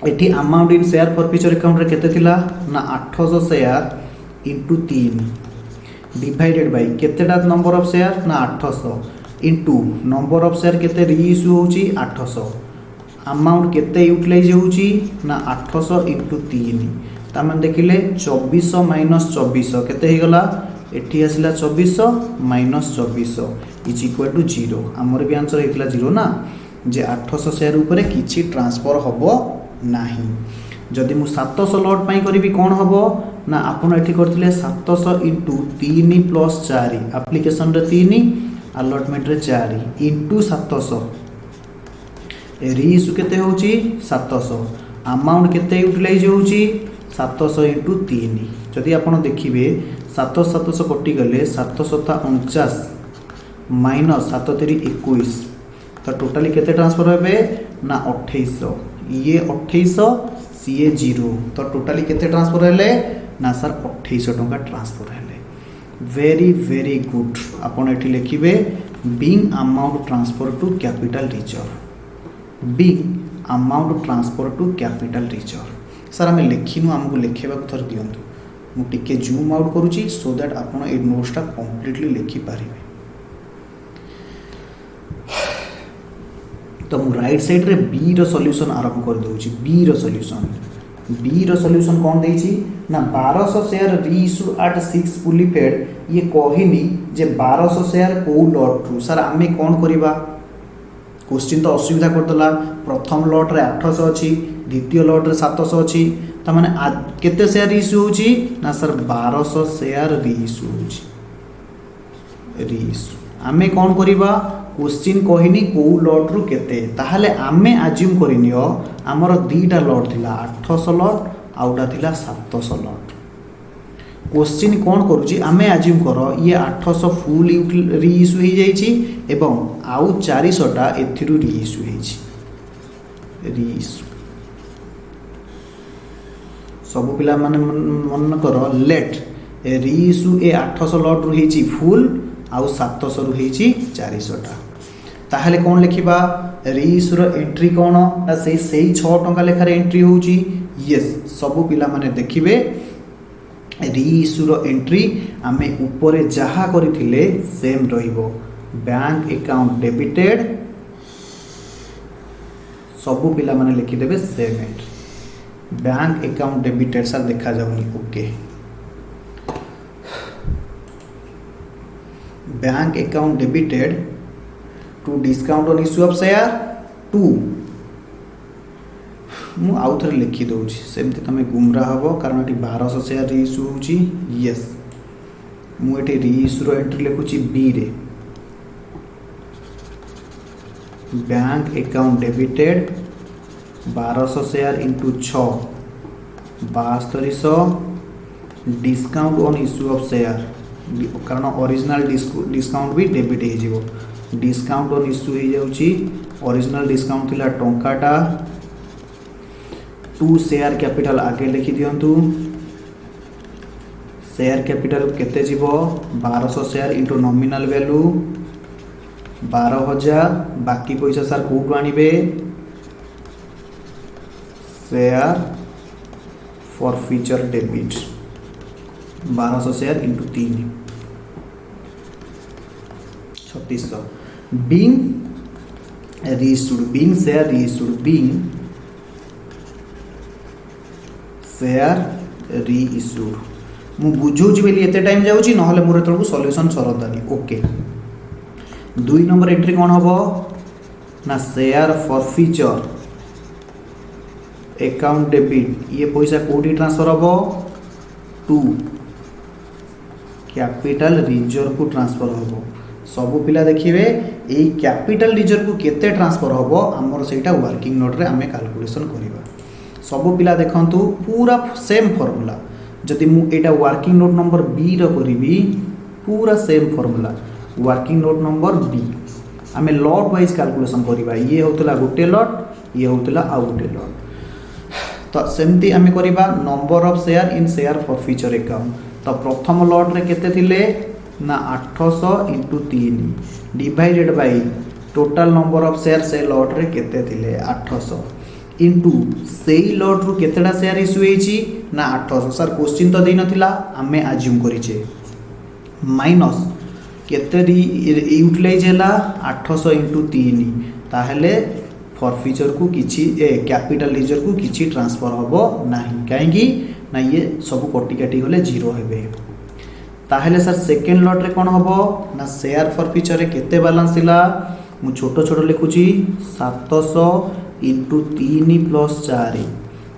एठी amount in share forfeiture account रे केते थिला ना 800 शेयर इंटू 3 डिवाइडेड बाय केतेटा नंबर ऑफ शेयर ना 800 इंटू नंबर ऑफ शेयर केते री इश्यू होची 800 अमाउंट केते यूटिलाइज होची ना 800 इंटू 3 तामन देखिले 2400 माइनस 2400 केते हे गला एठी आसिला 2400 माइनस 2400 इज इक्वल टू 0 हमर भी आंसर हेतला 0 ना जे 800 शेयर ऊपर किछि ट्रांसफर हबो नाही जदि मु 700 लॉट पाई करिवि कोन हबो ना आपण एठी करथिले 700 इंटू 3 प्लस 4 एप्लीकेशन रे 3 अलॉटमेंट रे 4 इंटू 700 री इश्यू केते होची 700 अमाउंट केते यूटिलाइज होची 700 इंटू 3 जदि आपण देखिबे 700 कटि गले 749 माइनस 7 3 21 तो टोटली केते ट्रांसफर हेबे ना 2800 ये 2800 सीए 0 तो टोटली केते ट्रांसफर हेले ना सर 2800 टंका ट्रांसफर हेले वेरी वेरी गुड आपण एठी लिखिबे being amount transfer to capital reserve being amount transfer to capital reserve sir आम लिखिनु आमको लिखेबा थर दियंतु मु टिके जूम आउट करूची सो दैट आपण ए नोट्सटा कंप्लीटली लिखि पारिबे तो मु राइट साइड रे बी रो सॉल्यूशन आरंभ कर दोची बी रो सॉल्यूशन कौन देछि ना 1200 शेयर री इश्यू एट 6 फुली पेड ये कहिनी जे 1200 शेयर को लॉट टू सर आमे कौन करिबा क्वेश्चन तो असुविधा कर दला प्रथम लॉट रे 800 अछि द्वितीय लॉट रे 700 अछि त माने केते शेयर इश्यू होछि ना सर 1200 शेयर री इश्यू होछि री इश्यू आमे कौन करिबा क्वेश्चन कहिनी को लॉट रु केते ताहले आमे अज्यूम करिनियो हमर दीटा लॉट थिला 800 लॉट आउटा थिला 700 लॉट क्वेश्चन कौन करूची आमे अज्यूम करो ये 800 फुल री इश्यू हो जाइछि एवं आउ 400 टा एथिरु री इश्यू हेछि री इश्यू सब पिला माने मन करो लेट री इश्यू ए 800 लॉट रु हेछि फुल आउ 700 रु हेछि 400 टा ताहले कौन लिखिबा री इश्यू रो एंट्री कौन ना सेही 6 टंका लेखार एंट्री होउची यस सब पिला माने देखिबे री इश्यू रो एंट्री आमे ऊपर जहा करिथिले सेम रहिबो बैंक अकाउंट डेबिटेड सब पिला माने लिखि देबे same entry bank account debited sir देखा जाउनी okay bank account debited to discount on issue of share to मु आउ थरे लिखि दउछि सेमति तमे गुमरा हबो कारण एटी 1200 शेयर री इश्यू होछि यस मु एटी री इश्यू रो एंट्री लिखुछि बी रे bank account debited 1200 share into 6 7200 discount on issue of share कारण ओरिजिनल डिस्काउंट भी डेबिट हो जिवो डिस्काउंट ऑन इश्यू हो जाउची ओरिजिनल डिस्काउंट थिला टंकाटा 2 शेयर कैपिटल आगे लिखि दियंतु शेयर कैपिटल केते जीवो 1200 शेयर इंटू नॉमिनल वैल्यू 12000 बाकी पैसा सर कोठु आनिबे share forfeiture debit 1200 share into 3 3600 being reissued being share reissued being share reissued मु बुझौछि बेली एते टाइम जाउछि नहले मोर तळकु सॉल्यूशन सरदानी ओके 2 नंबर एंट्री कोन हबो ना शेयर फॉरफिचर अकाउंट डेबिट ये पैसा कोटी ट्रांसफर हम टू कैपिटल रिजर्व को ट्रांसफर हम सबू पिला देखिए यही कैपिटल रिजर्व को केते ट्रांसफर हम आमर सेटा वर्किंग नोट रे आमे कैलकुलेशन करबा सबू पिला देखंतु पूरा सेम फार्मूला जदि मु एटा वर्किंग नोट नंबर बी रो करिवि पूरा same formula working note number B आमे लॉट वाइज कैलकुलेशन करबा ये होतला गुटे लॉट ये होतला आ गुटे लॉट तो सेमती आमे करबा number of share in share forfeiture account तो प्रथम लॉट रे केते थिले ना 800 into 3 divided by total number of share से लॉट रे केते थिले 800 इंटू सेई लॉट रु केतेडा शेयर इशू हेची ना 800 सर क्वेश्चन तो देई नथिला आमे अज्यूम करिचे माइनस केते यूटिलाइज हैला 800 इंटू 3 ताहले फॉरफिचर को किछि कैपिटल रिजर्व को किछि ट्रांसफर होबो नाही काहेकि ना ये सब कोटी काटी गले जीरो हेबे ताहले सर सेकेंड लॉट रे कोन होबो ना शेयर फॉरफिचर रे केते बैलेंस हिला मु छोटो छोटो लिखुची 700 इंटू 3 प्लस 4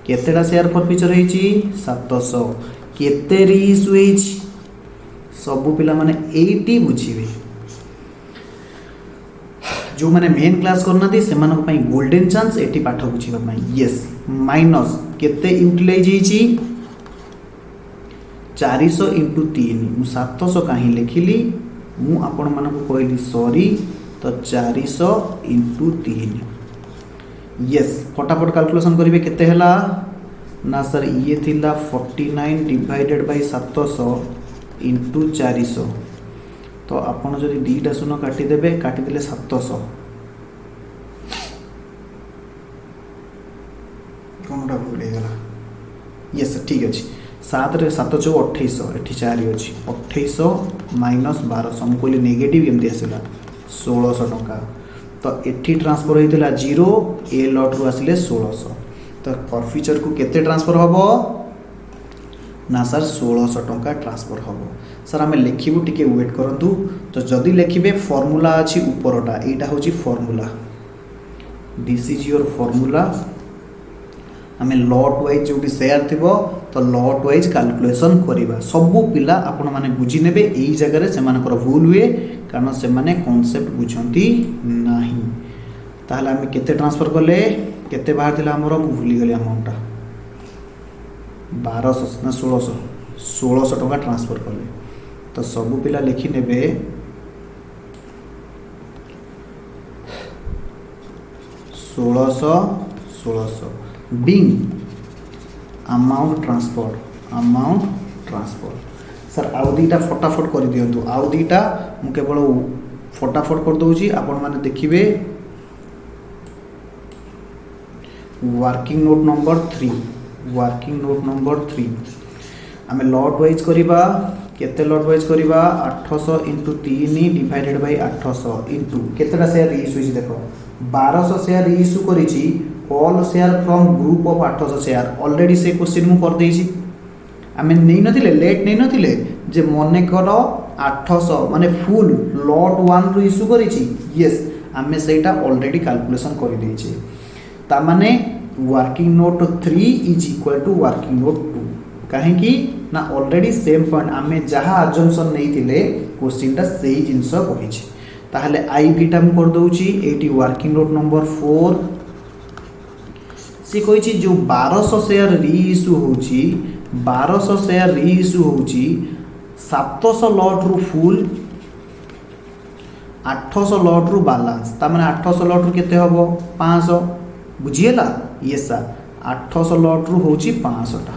केतेडा शेयर फॉरफिचर हेची 700 केते री इशू हेची सबु पिला माने 80 बुझिबे जो माने मेन क्लास करना दी से मानक पई गोल्डन चांस एटी पाठ बुझिबा पई यस माइनस केते यूटिलाइज हेची 400 इंटू 3 मु 700 कहीं लिखिली मु आपण मानक कहली सॉरी तो 400 इंटू 3 यस फटाफट कैलकुलेशन करिवे केते हला ना सर ये थिला 49 डिवाइडेड बाय 700 इंटू 400 तो आपण जदि दीटा शून्य काटी देबे काटी देले 700 कोनटा भूल गला यस ठीक अछि 7 रे 7 चौ 2800 एठी 4 अछि 2800 माइनस 1200 हम कोली नेगेटिव एमती आसिला 1600 टका तो एठी ट्रांसफर होइतला 0 ए लॉट रु आसिले 1600 तो फॉरफिचर को केते ट्रांसफर हबो ना सर 1600 टका ट्रांसफर हम सर आम लिखू टी वेट करूँ तो जदि लिखे फॉर्मूला अच्छी उपरटा यहाँ हूँ formula this is your formula आम लॉट वाइज जो शेयर थी तो लॉट वाइज कैलकुलेशन करवा सबू पिला आपण मैंने बुझी ने यही जगह से भूल हुए कारण से माने कॉन्सेप्ट बुझती ना ताहले आम केते ट्रांसफर कले केते बाहर थिला हमर मु भूली गली अमाउंट 1200 ना 1600 टका ट्रांसफर कले तो सबू पिला लिखि नेबे 1600 बिंग अमाउंट ट्रांसफर सर आउ दीटा फटाफट कर दियंतु आउ दीटा मु केवल फटाफट कर दउची आपण माने देखिबे वर्किंग नोट नंबर 3 आमे लॉट वाइज करिबा केते लॉट वाइज करिबा 800 इंटू 3 डिवाइडेड बाय 800 इंटू केतेटा शेयर इशू होई देखो 1200 शेयर इशू करिछि all share from group of 800 share already से क्वेश्चन मु कर देछि आमे नै नथिले लेट नै नथिले जे मने करो 800 माने फुल लॉट 1 रु इशू करिछि यस आमे सेटा ऑलरेडी कैलकुलेशन कर देछि ता माने working note 3 is equal to working note 2 कहीं ना ऑलरेडी सेम पॉइंट आमे जहाँ अजम्पशन नहीं थिले क्वेश्चनटा सेही जिंस कहिछि ताहले आई बीटा हम कर दउची एटी वर्किंग नोट नंबर 4 सी कहिछि जो 1200 शेयर री इशू होची 1200 शेयर री इशू होची 700 लॉट रु फुल 800 लॉट रु बैलेंस ता माने 800 लॉट रु केते हबो 500 बुझिएला यस सर 800 लॉट रु होची 500 टा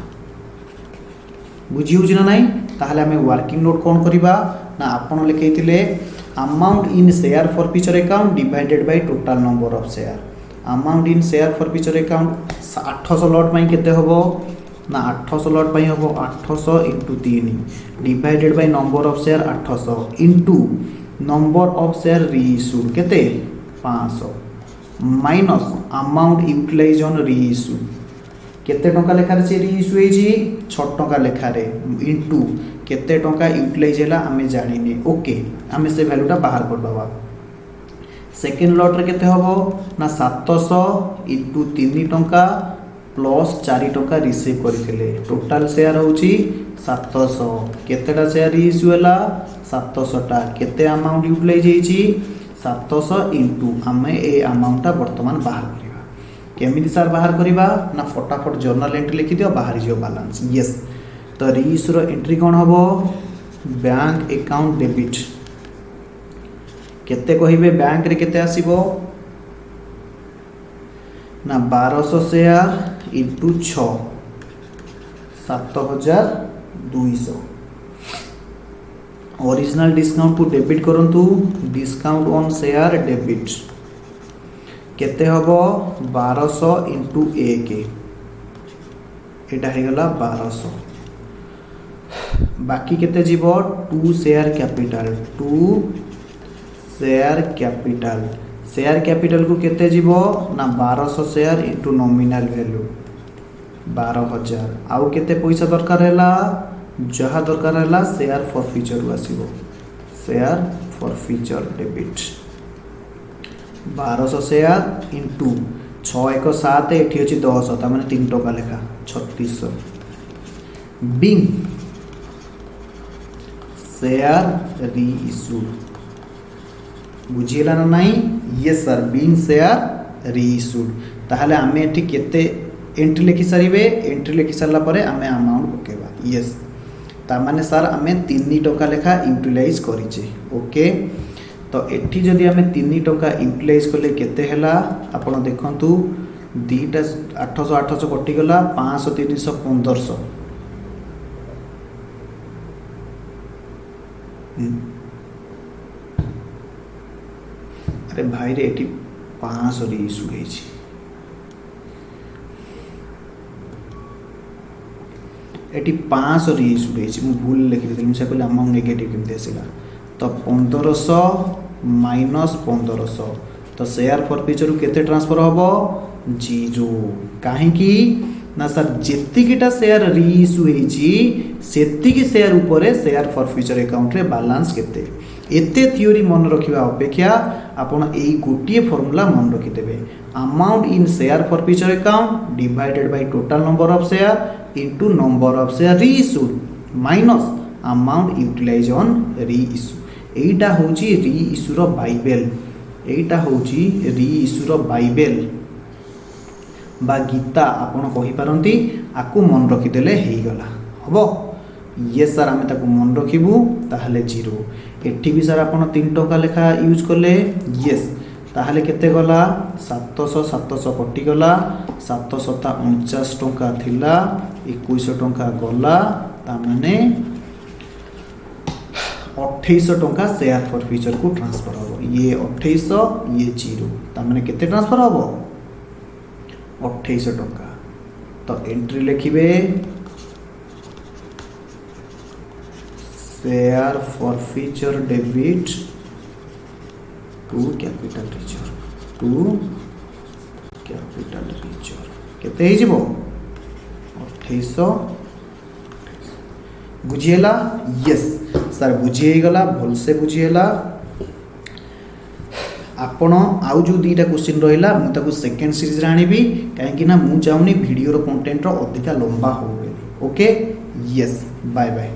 बुझी होची ना नहीं ताहले हमें वर्किंग नोट कौन करिबा ना आपण लिखैतिले amount in share forfeiture account divided by total number of share amount in share forfeiture account 800 lot पई केते हबो ना 800 लॉट पई हबो 800 into 3 divided by number of share 800 into number of share reissued केते 500 minus amount utilise on reissue केते टंका लेखा रे रीइश्यू हेजी 6 टंका लेखा रे इंटू केते टंका यूटिलाइज हैला आमे जानिने ओके आमे से वैल्यूटा बाहर कर दबा सेकंड लॉट रे केते हबो ना 700 इंटू 3 टंका प्लस 4 टका रिसीव करथिले टोटल शेयर होची 700 केतेटा शेयर रीइश्यू हला 700 टा केते अमाउंट यूटिलाइज हेची 700 इनटू आमे ए अमाउंट ता वर्तमान बाहर करिवा केमिति सर बाहर करिवा ना फटाफट जर्नल एंट्री लिखि दियो बाहर जियो बैलेंस यस तो रीइश्यू रो एंट्री कोन हबो बैंक अकाउंट डेबिट केते कहिबे बैंक रे केते आसीबो ना 1200 शेयर इंटू 6 7200 ओरिजिनल डिस्काउंट को डेबिट करंतु डिस्काउंट ऑन शेयर डेबिट केते हबो 1200 इंटू 1 एटा हे गला 1200 बाकी केते जीवो 2 share capital 2 share capital share capital को केते जीवो ना 1200 शेयर इंटू नॉमिनल वैल्यू 12000 आउ केते पैसा दरकार हैला जहा दरकार हैला शेयर फॉर फ्यूचर आसीबो share forfeiture debit 1200 share into 6 1 7 एठी अछि 10 ता माने 3 टका लेखा 3600 बिंग शेयर रीइश्यू बुझिला ना नहीं yes sir being share reissued ताहले आमे एठी केते एंट्री लिखि सारिबे एंट्री लिखि सारला परे आमे अमाउंट पकेबा यस ता माने सर आमे 3 टका लेखा यूटिलाइज करिचे ओके तो एठी जदी आमे 3 टका यूटिलाइज करले केते हला आपण देखंतु दीटा 800 800 कटि गला 500 300 1500 अरे भाई रे एटी 500 रीइश्यू हेछि एटी 500 रीइश्यू हेछि मु भूल लिखि देली मुसे कहले अमाउंट नेगेटिव केमते आसिला तो 1500 माइनस 1500 तो शेयर फॉर फ्यूचर केते ट्रांसफर होबो 0 काहे की ना सर जेतिकिटा शेयर रीइश्यू हेछि सेतिकी शेयर ऊपर शेयर फॉर फ्यूचर अकाउंट रे बैलेंस केते एते थ्योरी मन रखिबा अपेक्षा आपण एई गोटिए फार्मूला मन रखि देबे amount in share forfeiture account divided by total number of share into number of share reissued minus amount utilise on reissue एटा होची रीइश्यू रो बाइबल एटा होची रीइश्यू रो बाइबल बा गीता आपण कहि पारंती आकु मन रखि देले हेई गला हबो यस सर आमे ताकु मन रखिबू ताहले 0 एठी भी सर आपण 3 टका लेखा यूज करले यस ताहले केते गला 700 700 कटि गला 749 टका थिला 2100 टका गला ता माने 2800 टका शेयर फॉर फ्यूचर को ट्रांसफर हो ये 2800 ये 0 ता माने केते ट्रांसफर हो 2800 टका तो एंट्री लिखिबे share forfeiture debit to capital reserve केते हे जिवो 2800 बुझिएला यस सर बुझिए गला भल से बुझिएला आपण आउ जो दीटा क्वेश्चन रहिला मु ताको सेकंड सीरीज रे आनिबी काहे कि ना मु चाहुनी वीडियो रो कंटेंट रो अधिका लंबा हो ओके यस बाय बाय।